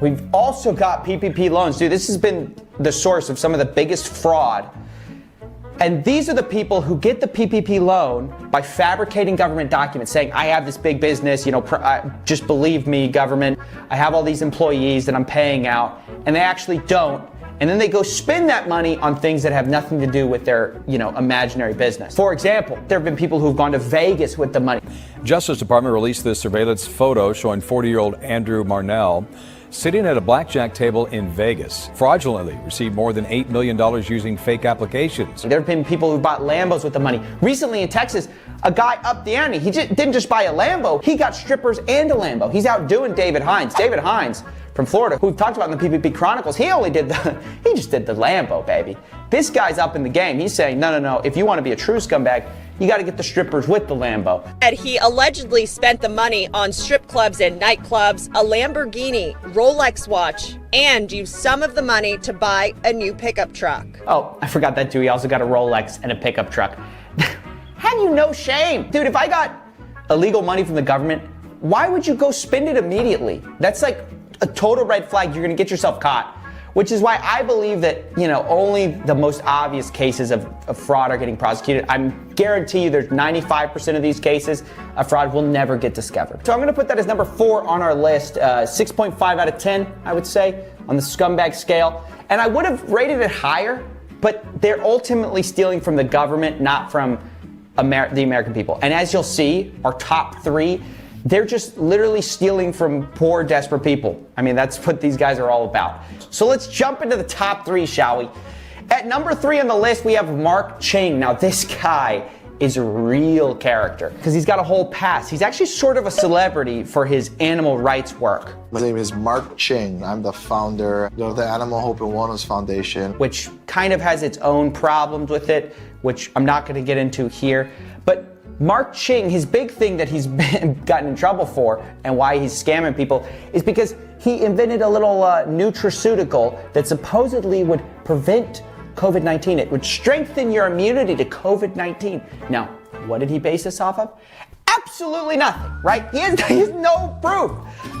we've also got PPP loans. Dude, this has been the source of some of the biggest fraud. And these are the people who get the PPP loan by fabricating government documents saying, I have this big business, just believe me, government. I have all these employees that I'm paying out, and they actually don't. And then they go spend that money on things that have nothing to do with their, imaginary business. For example, there have been people who've gone to Vegas with the money. Justice Department released this surveillance photo showing 40-year-old Andrew Marnell sitting at a blackjack table in Vegas, fraudulently received more than $8 million using fake applications. There have been people who bought Lambos with the money. Recently in Texas, a guy upped the ante. He didn't just buy a Lambo, he got strippers and a Lambo. He's outdoing David Hines. David Hines from Florida, who we've talked about in the PPP Chronicles, he just did the Lambo, baby. This guy's up in the game. He's saying, no, if you want to be a true scumbag, you got to get the strippers with the Lambo. And he allegedly spent the money on strip clubs and nightclubs, a Lamborghini, Rolex watch, and used some of the money to buy a new pickup truck. Oh, I forgot that too. He also got a Rolex and a pickup truck. Have you no shame? Dude, if I got illegal money from the government, why would you go spend it immediately? That's like a total red flag. You're going to get yourself caught. Which is why I believe that, only the most obvious cases of fraud are getting prosecuted. I guarantee you there's 95% of these cases of fraud will never get discovered. So I'm going to put that as number 4 on our list. 6.5 out of 10, I would say, on the scumbag scale. And I would have rated it higher, but they're ultimately stealing from the government, not from the American people. And as you'll see, our top 3, they're just literally stealing from poor, desperate people. I mean, that's what these guys are all about. So let's jump into the top 3, shall we? At number 3 on the list, we have Mark Ching. Now, this guy is a real character because he's got a whole past. He's actually sort of a celebrity for his animal rights work. My name is Mark Ching. I'm the founder of the Animal Hope and Wellness Foundation, which kind of has its own problems with it, which I'm not going to get into here. But Mark Ching, his big thing that he's gotten in trouble for and why he's scamming people is because he invented a little nutraceutical that supposedly would prevent COVID-19. It would strengthen your immunity to COVID-19. Now, what did he base this off of? Absolutely nothing, right? He has no proof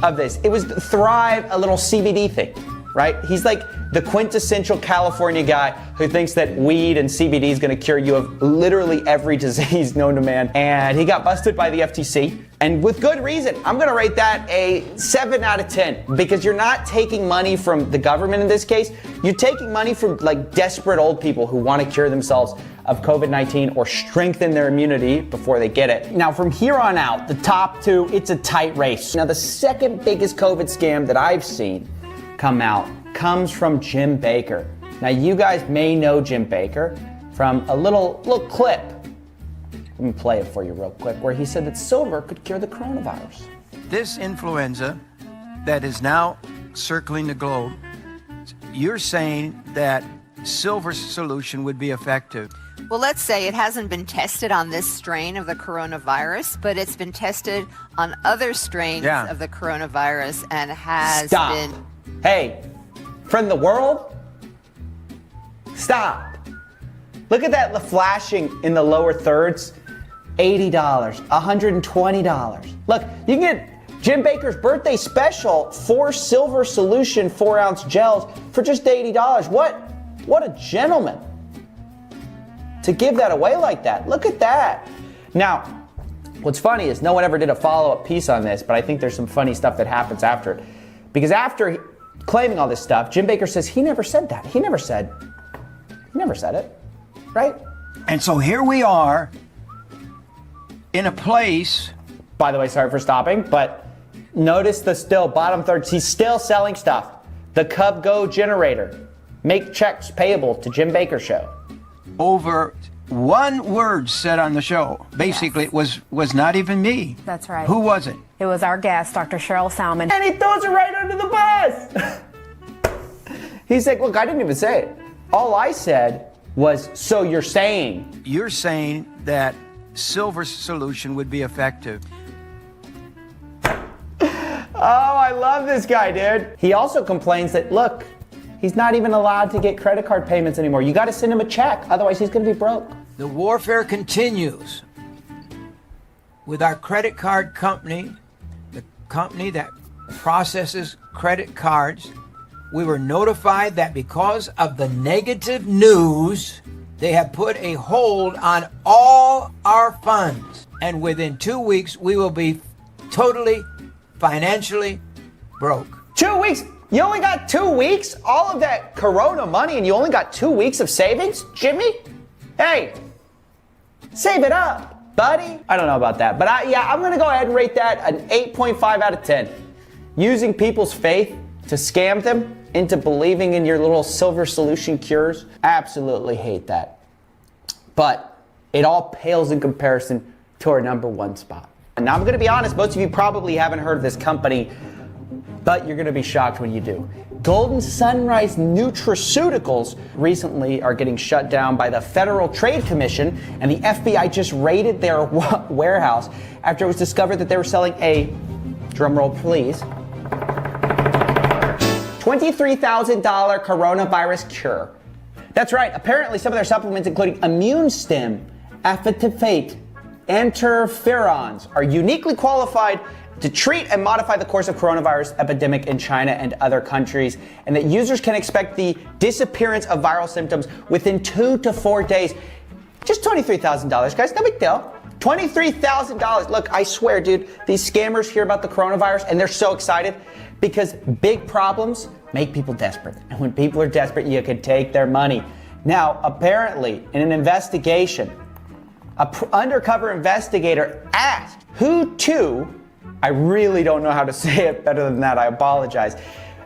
of this. It was Thrive, a little CBD thing, right? He's like the quintessential California guy who thinks that weed and CBD is going to cure you of literally every disease known to man. And he got busted by the FTC, and with good reason. I'm going to rate that a 7 out of 10 because you're not taking money from the government in this case. You're taking money from like desperate old people who want to cure themselves of COVID-19 or strengthen their immunity before they get it. Now, from here on out, the top 2, it's a tight race. Now, the second biggest COVID scam that I've seen come out comes from Jim Baker. Now, you guys may know Jim Baker from a little clip. Let me play it for you real quick, where he said that silver could cure the coronavirus. This influenza that is now circling the globe, you're saying that silver solution would be effective. Well, let's say it hasn't been tested on this strain of the coronavirus, but it's been tested on other strains of the coronavirus and has been... Hey, friend of the world, stop. Look at that flashing in the lower thirds. $80, $120. Look, you can get Jim Baker's birthday special, 4 silver solution 4-ounce gels for just $80. What a gentleman to give that away like that. Look at that. Now, what's funny is no one ever did a follow-up piece on this, but I think there's some funny stuff that happens after it. Because after claiming all this stuff, Jim Baker says he never said that. He never said it, right? And so here we are in a place. By the way, sorry for stopping, but notice the bottom thirds. He's still selling stuff. The Cub Go generator. Make checks payable to Jim Baker Show. Over one word said on the show. Basically, it was not even me. That's right. Who was it? It was our guest, Dr. Cheryl Salmon. And he throws it right under the bus. He's like, look, I didn't even say it. All I said was, so you're saying. You're saying that silver solution would be effective. Oh, I love this guy, dude. He also complains that, look, he's not even allowed to get credit card payments anymore. You got to send him a check, otherwise he's going to be broke. The warfare continues with our credit card company, the company that processes credit cards. We were notified that because of the negative news, they have put a hold on all our funds. And within 2 weeks, we will be totally financially broke. 2 weeks? You only got 2 weeks? All of that Corona money and you only got 2 weeks of savings? Jimmy? Hey, save it up, buddy. I don't know about that, but I'm gonna go ahead and rate that an 8.5 out of 10. Using people's faith to scam them into believing in your little silver solution cures, absolutely hate that. But it all pales in comparison to our #1 spot. And now I'm gonna be honest, most of you probably haven't heard of this company, but you're gonna be shocked when you do. Golden Sunrise Nutraceuticals recently are getting shut down by the Federal Trade Commission, and the FBI just raided their warehouse after it was discovered that they were selling a, drumroll please, $23,000 coronavirus cure. That's right, apparently some of their supplements, including immune stim, aphtapate, interferons, are uniquely qualified to treat and modify the course of coronavirus epidemic in China and other countries, and that users can expect the disappearance of viral symptoms within 2 to 4 days. Just $23,000, guys, no big deal. $23,000. Look, I swear, dude, these scammers hear about the coronavirus and they're so excited because big problems make people desperate. And when people are desperate, you can take their money. Now, apparently, in an investigation, an undercover investigator asked who to, I really don't know how to say it better than that, I apologize.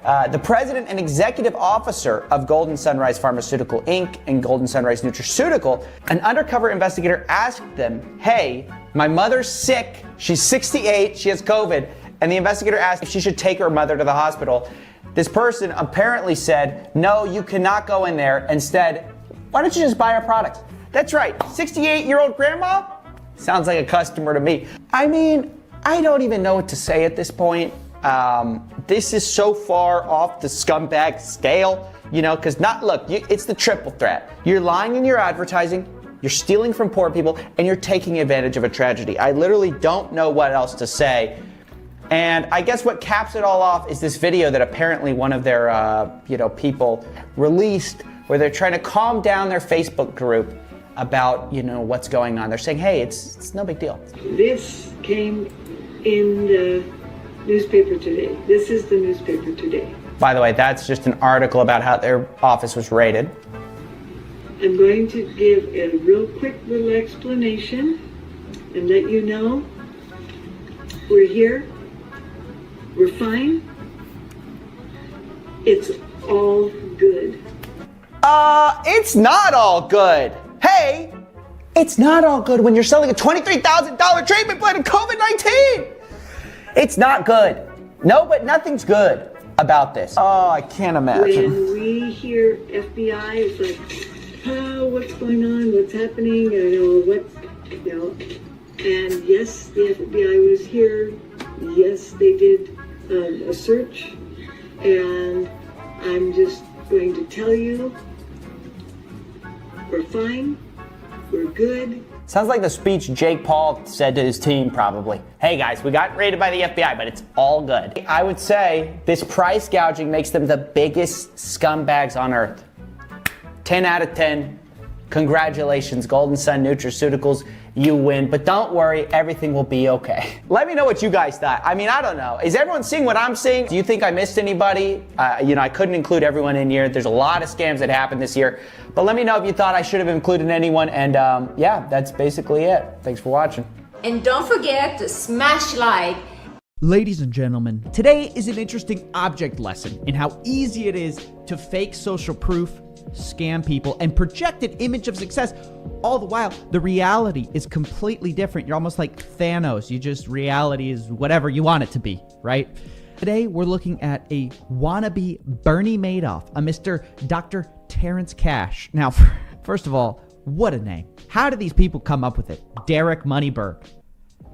The president and executive officer of Golden Sunrise Pharmaceutical Inc. and Golden Sunrise Nutraceutical, an undercover investigator asked them, hey, my mother's sick, she's 68, she has COVID, and the investigator asked if she should take her mother to the hospital. This person apparently said, no, you cannot go in there. Instead, why don't you just buy our products? That's right, 68-year-old grandma? Sounds like a customer to me. I mean, I don't even know what to say at this point. This is so far off the scumbag scale, because it's the triple threat. You're lying in your advertising, you're stealing from poor people, and you're taking advantage of a tragedy. I literally don't know what else to say. And I guess what caps it all off is this video that apparently one of their, people released where they're trying to calm down their Facebook group about, what's going on. They're saying, hey, it's no big deal. This came in the newspaper today. This is the newspaper today. By the way, that's just an article about how their office was raided. I'm going to give a real quick little explanation and let you know we're here. We're fine. It's all good. It's not all good. Hey, it's not all good when you're selling a $23,000 treatment plan of COVID-19. It's not good. No, but nothing's good about this. Oh, I can't imagine. When we hear FBI, it's like, oh, what's going on? What's happening? And yes, the FBI was here. Yes, they did a search. And I'm just going to tell you, we're fine. We're good. Sounds like the speech Jake Paul said to his team, probably. Hey guys, we got raided by the FBI, but it's all good. I would say this price gouging makes them the biggest scumbags on earth. 10 out of 10. Congratulations, Golden Sun Nutraceuticals. You win, but don't worry, everything will be okay. Let me know what you guys thought. I mean, I don't know. Is everyone seeing what I'm seeing? Do you think I missed anybody? I couldn't include everyone in here. There's a lot of scams that happened this year. But let me know if you thought I should have included anyone. And yeah, that's basically it. Thanks for watching. And don't forget to smash like. Ladies and gentlemen, today is an interesting object lesson in how easy it is to fake social proof, scam people, and project an image of success. All the while, the reality is completely different. You're almost like Thanos. Reality is whatever you want it to be, right? Today, we're looking at a wannabe Bernie Madoff, a Mr. Dr. Terrence Cash. Now, first of all, What a name. How do these people come up with it? Derek Moneyberg,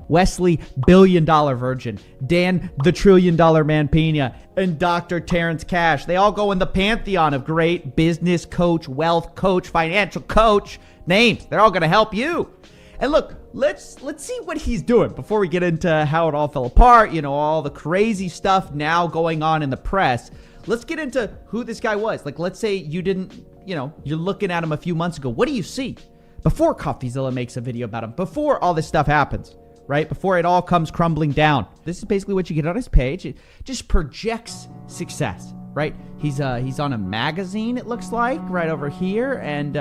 Wesley Billion Dollar Virgin, Dan the Trillion Dollar Man Pena, and Dr. Terrence Cash. They all go in the pantheon of great business coach, wealth coach, financial coach names. They're all going to help you. And look, let's see what he's doing before we get into how it all fell apart, you know, all the crazy stuff now going on in the press. Let's get into who this guy was. Like, let's say you didn't, you know, you're looking at him a few months ago. What do you see before Coffeezilla makes a video about him, before all this stuff happens, right? Before it all comes crumbling down? This is basically what you get on his page. It just projects success, right? He's on a magazine, it looks like, right over here. And,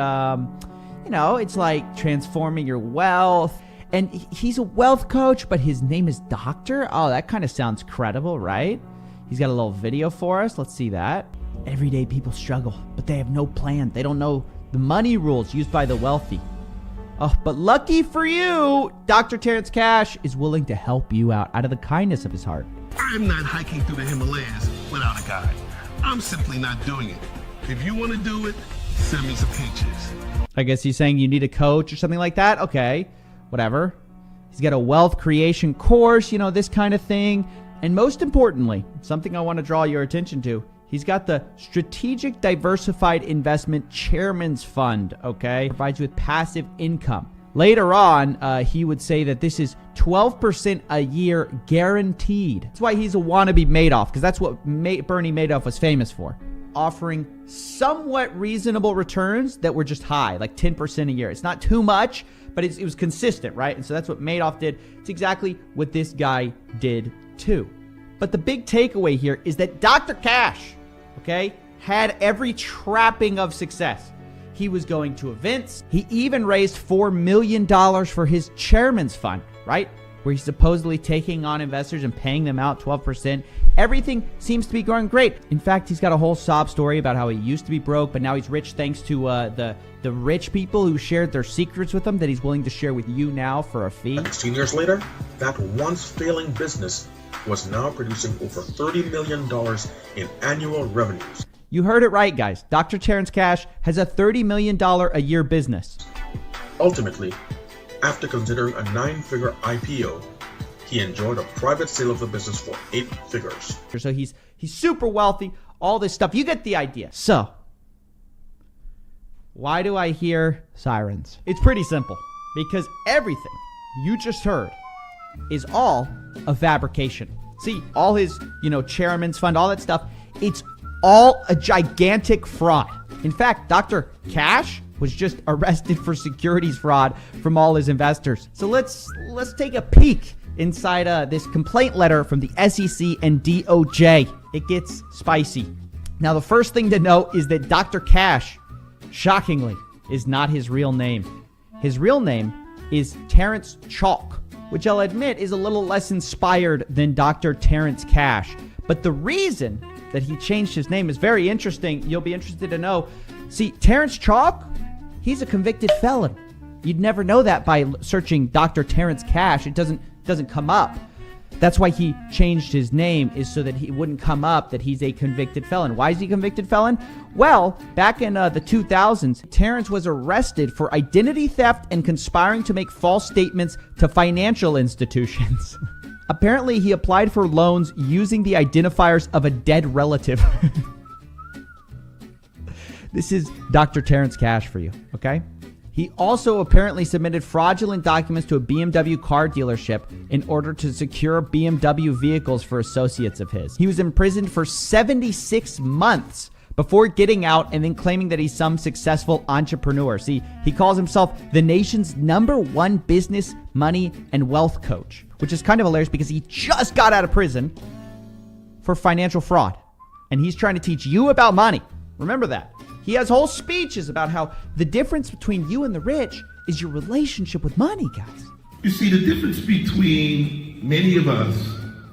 you know, it's like transforming your wealth. And he's a wealth coach, but his name is Doctor. Oh, that kind of sounds credible, right? He's got a little video for us. Let's see that. Everyday people struggle, but they have no plan. They don't know the money rules used by the wealthy. Oh, but lucky for you, Dr. Terrence Cash is willing to help you out of the kindness of his heart. I'm not hiking through the Himalayas without a guide. I'm simply not doing it. If you want to do it, send me some peaches. I guess he's saying you need a coach or something like that. Okay, whatever. He's got a wealth creation course, you know, this kind of thing. And most importantly, something I want to draw your attention to, he's got the Strategic Diversified Investment Chairman's Fund, okay? Provides you with passive income. Later on, he would say that this is 12% a year guaranteed. That's why he's a wannabe Madoff, because that's what Bernie Madoff was famous for. Offering somewhat reasonable returns that were just high, like 10% a year. It's not too much, but it was consistent, right? And so that's what Madoff did. It's exactly what this guy did too. But the big takeaway here is that Dr. Cash, okay, had every trapping of success. He was going to events. He even raised $4 million for his chairman's fund, right? Where he's supposedly taking on investors and paying them out 12%. Everything seems to be going great. In fact, he's got a whole sob story about how he used to be broke, but now he's rich thanks to the rich people who shared their secrets with him that he's willing to share with you now for a fee. 16 years later, that once failing business was now producing over $30 million in annual revenues. You heard it right, guys. Dr. Terrence Cash has a $30 million a year business. Ultimately, after considering a 9-figure IPO, he enjoyed a private sale of the business for 8 figures. So he's super wealthy, all this stuff. You get the idea. So, why do I hear sirens? It's pretty simple. Because everything you just heard is all a fabrication. See, all his, you know, chairman's fund, all that stuff, it's all a gigantic fraud. In fact, Dr. Cash was just arrested for securities fraud from all his investors. So let's take a peek inside this complaint letter from the SEC and DOJ. It gets spicy. Now, the first thing to note is that Dr. Cash, shockingly, is not his real name. His real name is Terrence Chalk, which I'll admit is a little less inspired than Dr. Terrence Cash. But the reason that he changed his name is very interesting. You'll be interested to know. See, Terrence Chalk, he's a convicted felon. You'd never know that by searching Dr. Terrence Cash. It doesn't come up. That's why he changed his name, is so that he wouldn't come up that he's a convicted felon. Why is he a convicted felon? Well, back in the 2000s, Terrence was arrested for identity theft and conspiring to make false statements to financial institutions. Apparently, he applied for loans using the identifiers of a dead relative. This is Dr. Terrence Cash for you, okay? He also apparently submitted fraudulent documents to a BMW car dealership in order to secure BMW vehicles for associates of his. He was imprisoned for 76 months before getting out and then claiming that he's some successful entrepreneur. See, he calls himself the nation's #1 business, money, and wealth coach, which is kind of hilarious because he just got out of prison for financial fraud. And he's trying to teach you about money. Remember that. He has whole speeches about how the difference between you and the rich is your relationship with money, guys. You see, the difference between many of us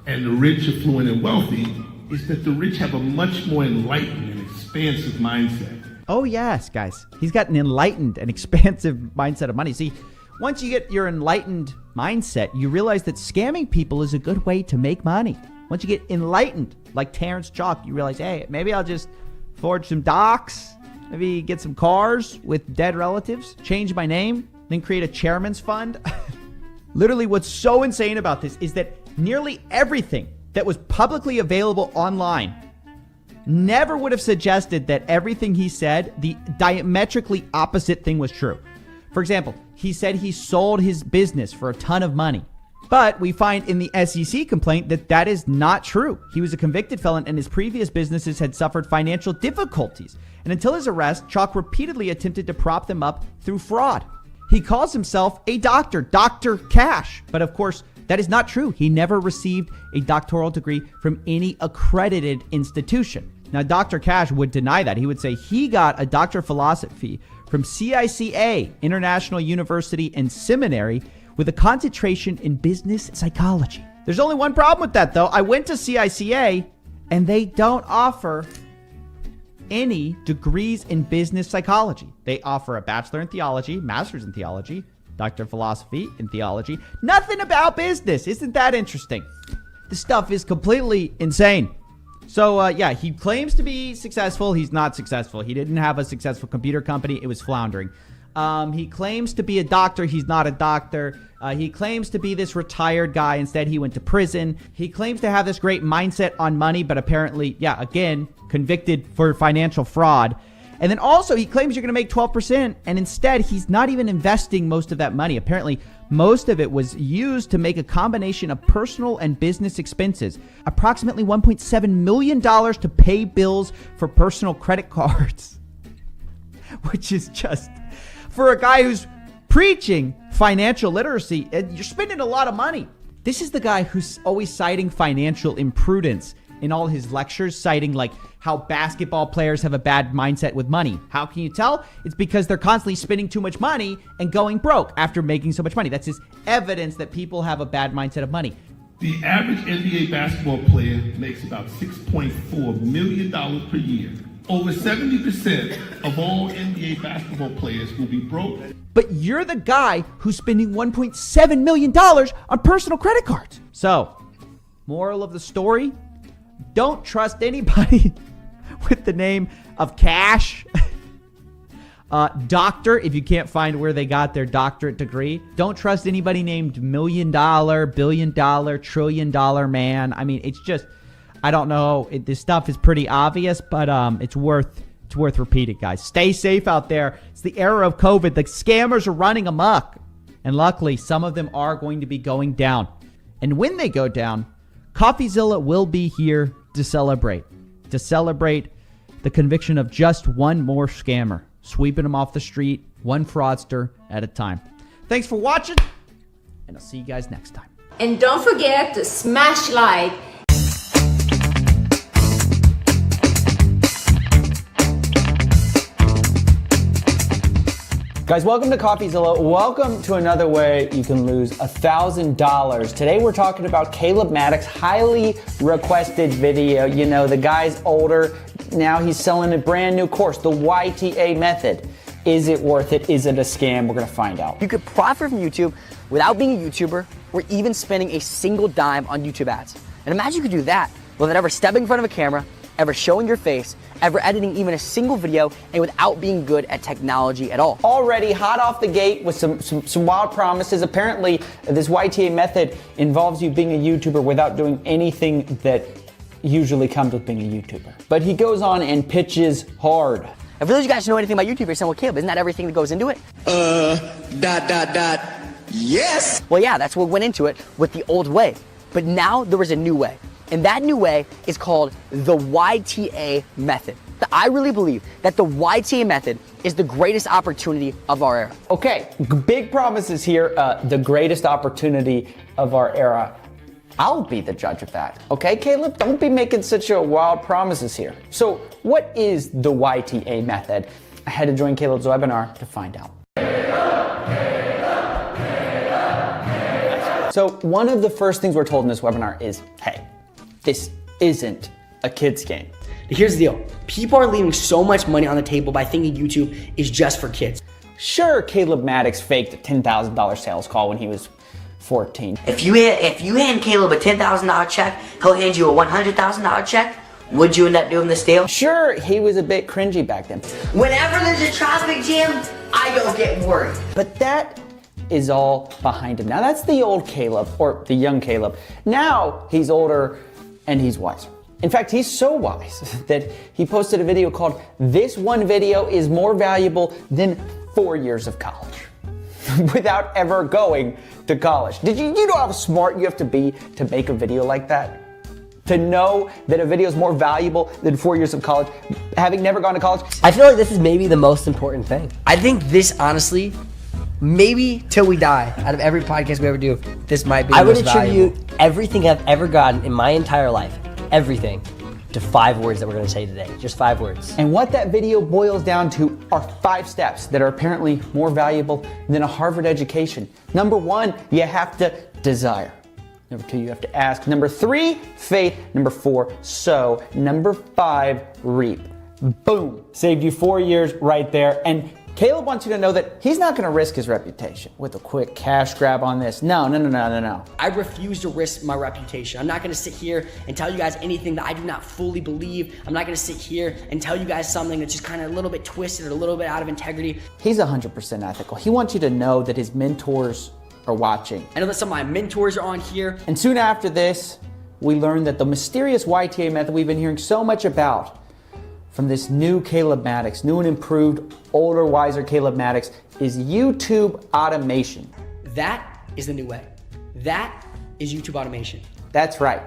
and the rich, affluent, and wealthy is that the rich have a much more enlightened and expansive mindset. Oh, yes, guys. He's got an enlightened and expansive mindset of money. See, once you get your enlightened mindset, you realize that scamming people is a good way to make money. Once you get enlightened, like Terrence Chalk, you realize, hey, maybe I'll just forge some docs, Maybe get some cars with dead relatives, change my name, then create a chairman's fund. Literally, what's so insane about this is that nearly everything that was publicly available online never would have suggested that everything he said, the diametrically opposite thing, was true. For example, he said he sold his business for a ton of money. But we find in the SEC complaint that that is not true. He was a convicted felon and his previous businesses had suffered financial difficulties. And until his arrest, Chalk repeatedly attempted to prop them up through fraud. He calls himself a doctor, Dr. Cash. But of course, that is not true. He never received a doctoral degree from any accredited institution. Now, Dr. Cash would deny that. He would say he got a doctor of philosophy from CICA, International University and Seminary, with a concentration in business psychology. There's only one problem with that, though. I went to CICA, and they don't offer any degrees in business psychology. They offer a bachelor in theology, master's in theology, doctor of philosophy in theology. Nothing about business. Isn't that interesting? This stuff is completely insane. So, yeah, he claims to be successful. He's not successful. He didn't have a successful computer company. It was floundering. He claims to be a doctor. He's not a doctor. He claims to be this retired guy. Instead, he went to prison. He claims to have this great mindset on money, but apparently, yeah, again, convicted for financial fraud. And then also, he claims you're going to make 12%, and instead, he's not even investing most of that money. Apparently, most of it was used to make a combination of personal and business expenses. Approximately $1.7 million to pay bills for personal credit cards. Which is just, for a guy who's preaching financial literacy, you're spending a lot of money. This is the guy who's always citing financial imprudence in all his lectures, citing like how basketball players have a bad mindset with money. How can you tell? It's because they're constantly spending too much money and going broke after making so much money. That's his evidence that people have a bad mindset of money. The average NBA basketball player makes about $6.4 million per year. Over 70% of all NBA basketball players will be broke. But you're the guy who's spending $1.7 million on personal credit cards. So, moral of the story, don't trust anybody with the name of Cash. Doctor, if you can't find where they got their doctorate degree. Don't trust anybody named $1 million, $1 billion, $1 trillion man. I mean, it's just, I don't know. This stuff is pretty obvious, but it's worth repeating, guys. Stay safe out there. It's the era of COVID. The scammers are running amok. And luckily, some of them are going to be going down. And when they go down, Coffeezilla will be here to celebrate the conviction of just one more scammer, sweeping them off the street, one fraudster at a time. Thanks for watching, and I'll see you guys next time. And don't forget to smash like. Guys, welcome to Coffeezilla. Welcome to another way you can lose $1,000. Today we're talking about Caleb Maddox's highly requested video. You know, the guy's older. Now he's selling a brand new course, the YTA method. Is it worth it? Is it a scam? We're going to find out. You could profit from YouTube without being a YouTuber or even spending a single dime on YouTube ads. And imagine you could do that without ever stepping in front of a camera, ever showing your face, ever editing even a single video, and without being good at technology at all. Already hot off the gate with some wild promises. Apparently, this YTA method involves you being a YouTuber without doing anything that usually comes with being a YouTuber. But he goes on and pitches hard. If you guys know anything about YouTube, you're saying, well, Caleb, isn't that everything that goes into it? Yes! Well, yeah, that's what went into it with the old way. But now there is a new way. And that new way is called the YTA method. I really believe that the YTA method is the greatest opportunity of our era. Okay, big promises here, the greatest opportunity of our era. I'll be the judge of that. Okay, Caleb, don't be making such a wild promises here. So what is the YTA method? I had to join Caleb's webinar to find out. So one of the first things we're told in this webinar is, hey, this isn't a kid's game. Here's the deal. People are leaving so much money on the table by thinking YouTube is just for kids. Sure, Caleb Maddox faked a $10,000 sales call when he was 14. If you hand Caleb a $10,000 check, he'll hand you a $100,000 check. Would you end up doing this deal? Sure, he was a bit cringy back then. Whenever there's a traffic jam, I don't get worried. But that is all behind him. Now that's the old Caleb, or the young Caleb. Now he's older and he's wiser. In fact, he's so wise that he posted a video called "This One Video is More Valuable Than 4 Years of College," without ever going to college. You know how smart you have to be to make a video like that? To know that a video is more valuable than 4 years of college, having never gone to college? I feel like this is maybe the most important thing. I think this, honestly, maybe till we die, out of every podcast we ever do, this might be the most valuable. I would attribute everything I've ever gotten in my entire life, everything, to 5 words that we're gonna say today. Just 5 words. And what that video boils down to are 5 steps that are apparently more valuable than a Harvard education. Number 1, you have to desire. Number 2, you have to ask. Number 3, faith. Number 4, sow. Number 5, reap. Boom. Saved you 4 years right there. And Caleb wants you to know that he's not going to risk his reputation with a quick cash grab on this. No. I refuse to risk my reputation. I'm not going to sit here and tell you guys anything that I do not fully believe. I'm not going to sit here and tell you guys something that's just kind of a little bit twisted or a little bit out of integrity. He's 100% ethical. He wants you to know that his mentors are watching. I know that some of my mentors are on here. And soon after this, we learned that the mysterious YTA method we've been hearing so much about from this new Caleb Maddox, new and improved, older, wiser Caleb Maddox, is YouTube automation. That is the new way. That is YouTube automation. That's right.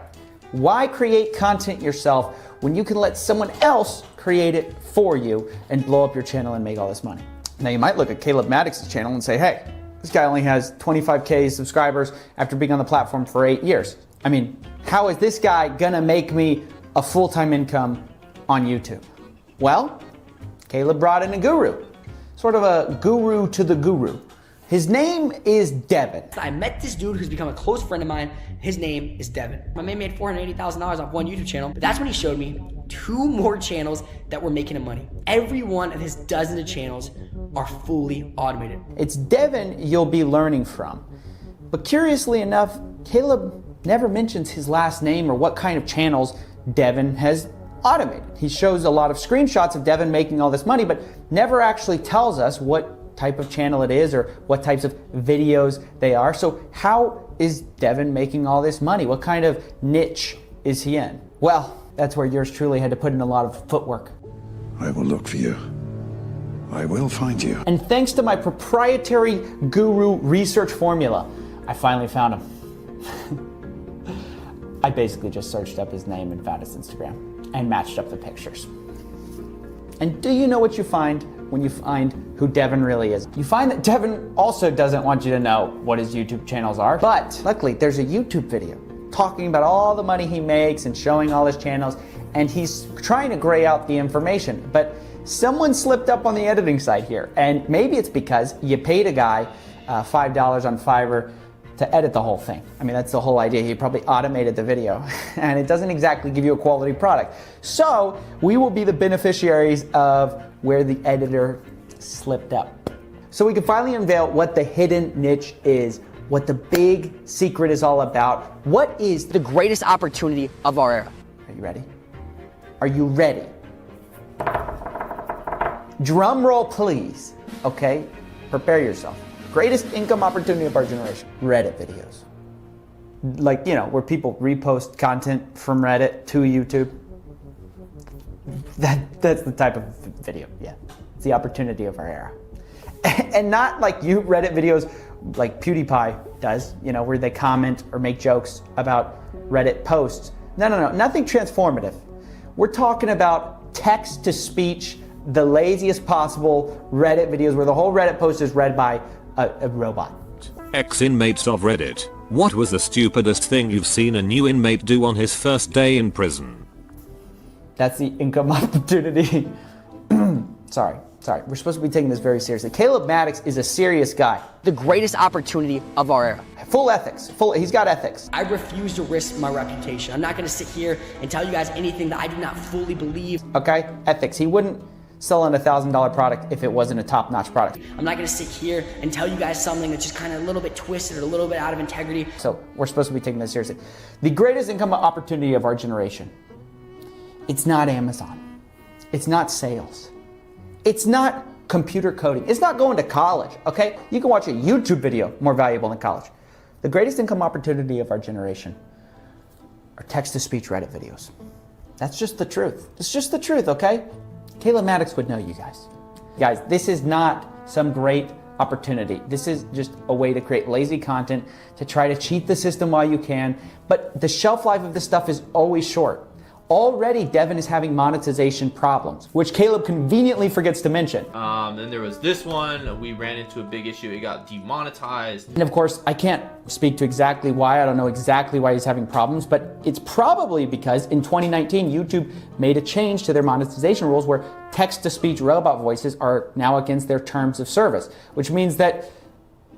Why create content yourself when you can let someone else create it for you and blow up your channel and make all this money? Now you might look at Caleb Maddox's channel and say, hey, this guy only has 25K subscribers after being on the platform for 8 years. I mean, how is this guy gonna make me a full-time income on YouTube? Well, Caleb brought in a guru, sort of a guru to the guru. His name is Devin. I met this dude who's become a close friend of mine. His name is Devin. My man made $480,000 off one YouTube channel, but that's when he showed me 2 more channels that were making him money. Every one of his dozens of channels are fully automated. It's Devin you'll be learning from. But curiously enough, Caleb never mentions his last name or what kind of channels Devin has automated. He shows a lot of screenshots of Devin making all this money, but never actually tells us what type of channel it is or what types of videos they are. So how is Devin making all this money? What kind of niche is he in? Well, that's where yours truly had to put in a lot of footwork. I will look for you. I will find you. And thanks to my proprietary guru research formula, I finally found him. I basically just searched up his name and found his Instagram and matched up the pictures. And do you know what you find when you find who Devin really is? You find that Devin also doesn't want you to know what his YouTube channels are, but luckily there's a YouTube video talking about all the money he makes and showing all his channels, and he's trying to gray out the information. But someone slipped up on the editing side here, and maybe it's because you paid a guy $5 on Fiverr to edit the whole thing. I mean, that's the whole idea. He probably automated the video and it doesn't exactly give you a quality product. So we will be the beneficiaries of where the editor slipped up. So we can finally unveil what the hidden niche is, what the big secret is all about. What is the greatest opportunity of our era? Are you ready? Are you ready? Drum roll, please. Okay, prepare yourself. Greatest income opportunity of our generation. Reddit videos. Like, you know, where people repost content from Reddit to YouTube. That's the type of video, yeah. It's the opportunity of our era. And not like you Reddit videos like PewDiePie does, you know, where they comment or make jokes about Reddit posts. No, nothing transformative. We're talking about text to speech, the laziest possible Reddit videos where the whole Reddit post is read by a robot. Ex-inmates of Reddit, what was the stupidest thing you've seen a new inmate do on his first day in prison? That's the income opportunity. Sorry. We're supposed to be taking this very seriously. Caleb Maddox is a serious guy. The greatest opportunity of our era. Full ethics. He's got ethics. I refuse to risk my reputation. I'm not going to sit here and tell you guys anything that I do not fully believe. Okay, ethics. He wouldn't sell an $1,000 product if it wasn't a top-notch product. I'm not going to sit here and tell you guys something that's just kind of a little bit twisted or a little bit out of integrity. So we're supposed to be taking this seriously. The greatest income opportunity of our generation It's not Amazon. It's not sales. It's not computer coding. It's not going to college, okay? You can watch a YouTube video more valuable than college. The greatest income opportunity of our generation are text-to-speech Reddit videos. That's just the truth. It's just the truth, okay? Caleb Maddox would know you guys. Guys, this is not some great opportunity. This is just a way to create lazy content, to try to cheat the system while you can, but the shelf life of this stuff is always short. Already, Devin is having monetization problems, which Caleb conveniently forgets to mention. Then there was this one. We ran into a big issue. It got demonetized. And of course, I can't speak to exactly why. I don't know exactly why he's having problems, but it's probably because in 2019, YouTube made a change to their monetization rules where text-to-speech robot voices are now against their terms of service, which means that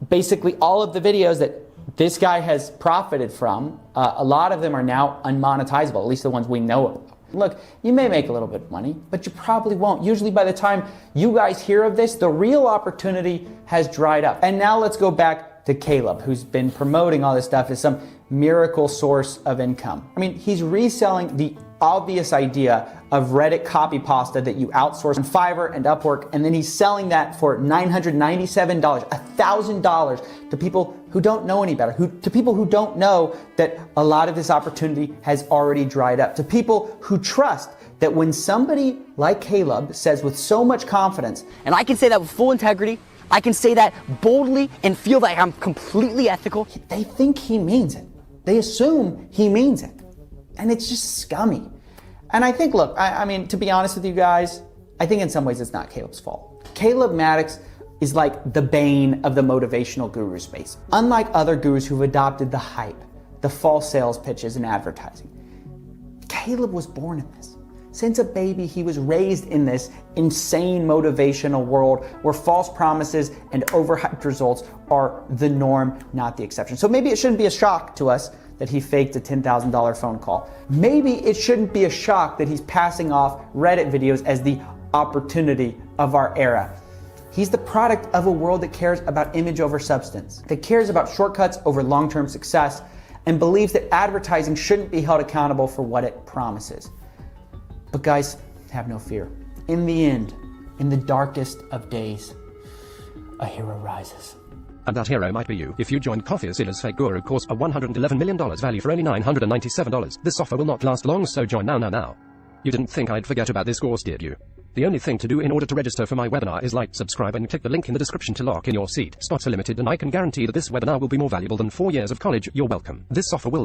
basically all of the videos that this guy has profited from, a lot of them are now unmonetizable, at least the ones we know about. Look, you may make a little bit of money, but you probably won't. Usually by the time you guys hear of this, the real opportunity has dried up. And now let's go back to Caleb, who's been promoting all this stuff as some miracle source of income. I mean, he's reselling the obvious idea of Reddit copy pasta that you outsource on Fiverr and Upwork, and then he's selling that for $997, $1,000 to people who don't know any better, to people who don't know that a lot of this opportunity has already dried up, to people who trust that when somebody like Caleb says with so much confidence, and I can say that with full integrity, I can say that boldly and feel like I'm completely ethical. They think he means it. They assume he means it. And it's just scummy. And I think, look, I mean, to be honest with you guys, I think in some ways it's not Caleb's fault. Caleb Maddox is like the bane of the motivational guru space. Unlike other gurus who've adopted the hype, the false sales pitches and advertising, Caleb was born in this. Since a baby, he was raised in this insane motivational world where false promises and overhyped results are the norm, not the exception. So maybe it shouldn't be a shock to us that he faked a $10,000 phone call. Maybe it shouldn't be a shock that he's passing off Reddit videos as the opportunity of our era. He's the product of a world that cares about image over substance, that cares about shortcuts over long-term success, and believes that advertising shouldn't be held accountable for what it promises. But guys, have no fear. In the end, in the darkest of days, a hero rises. And that hero might be you if you joined Coffeezilla's fake guru course, a $111 million value for only $997. This offer will not last long, so join now. You didn't think I'd forget about this course, did you? The only thing to do in order to register for my webinar is like, subscribe, and click the link in the description to lock in your seat. Spots are limited, and I can guarantee that this webinar will be more valuable than 4 years of college. You're welcome. This offer will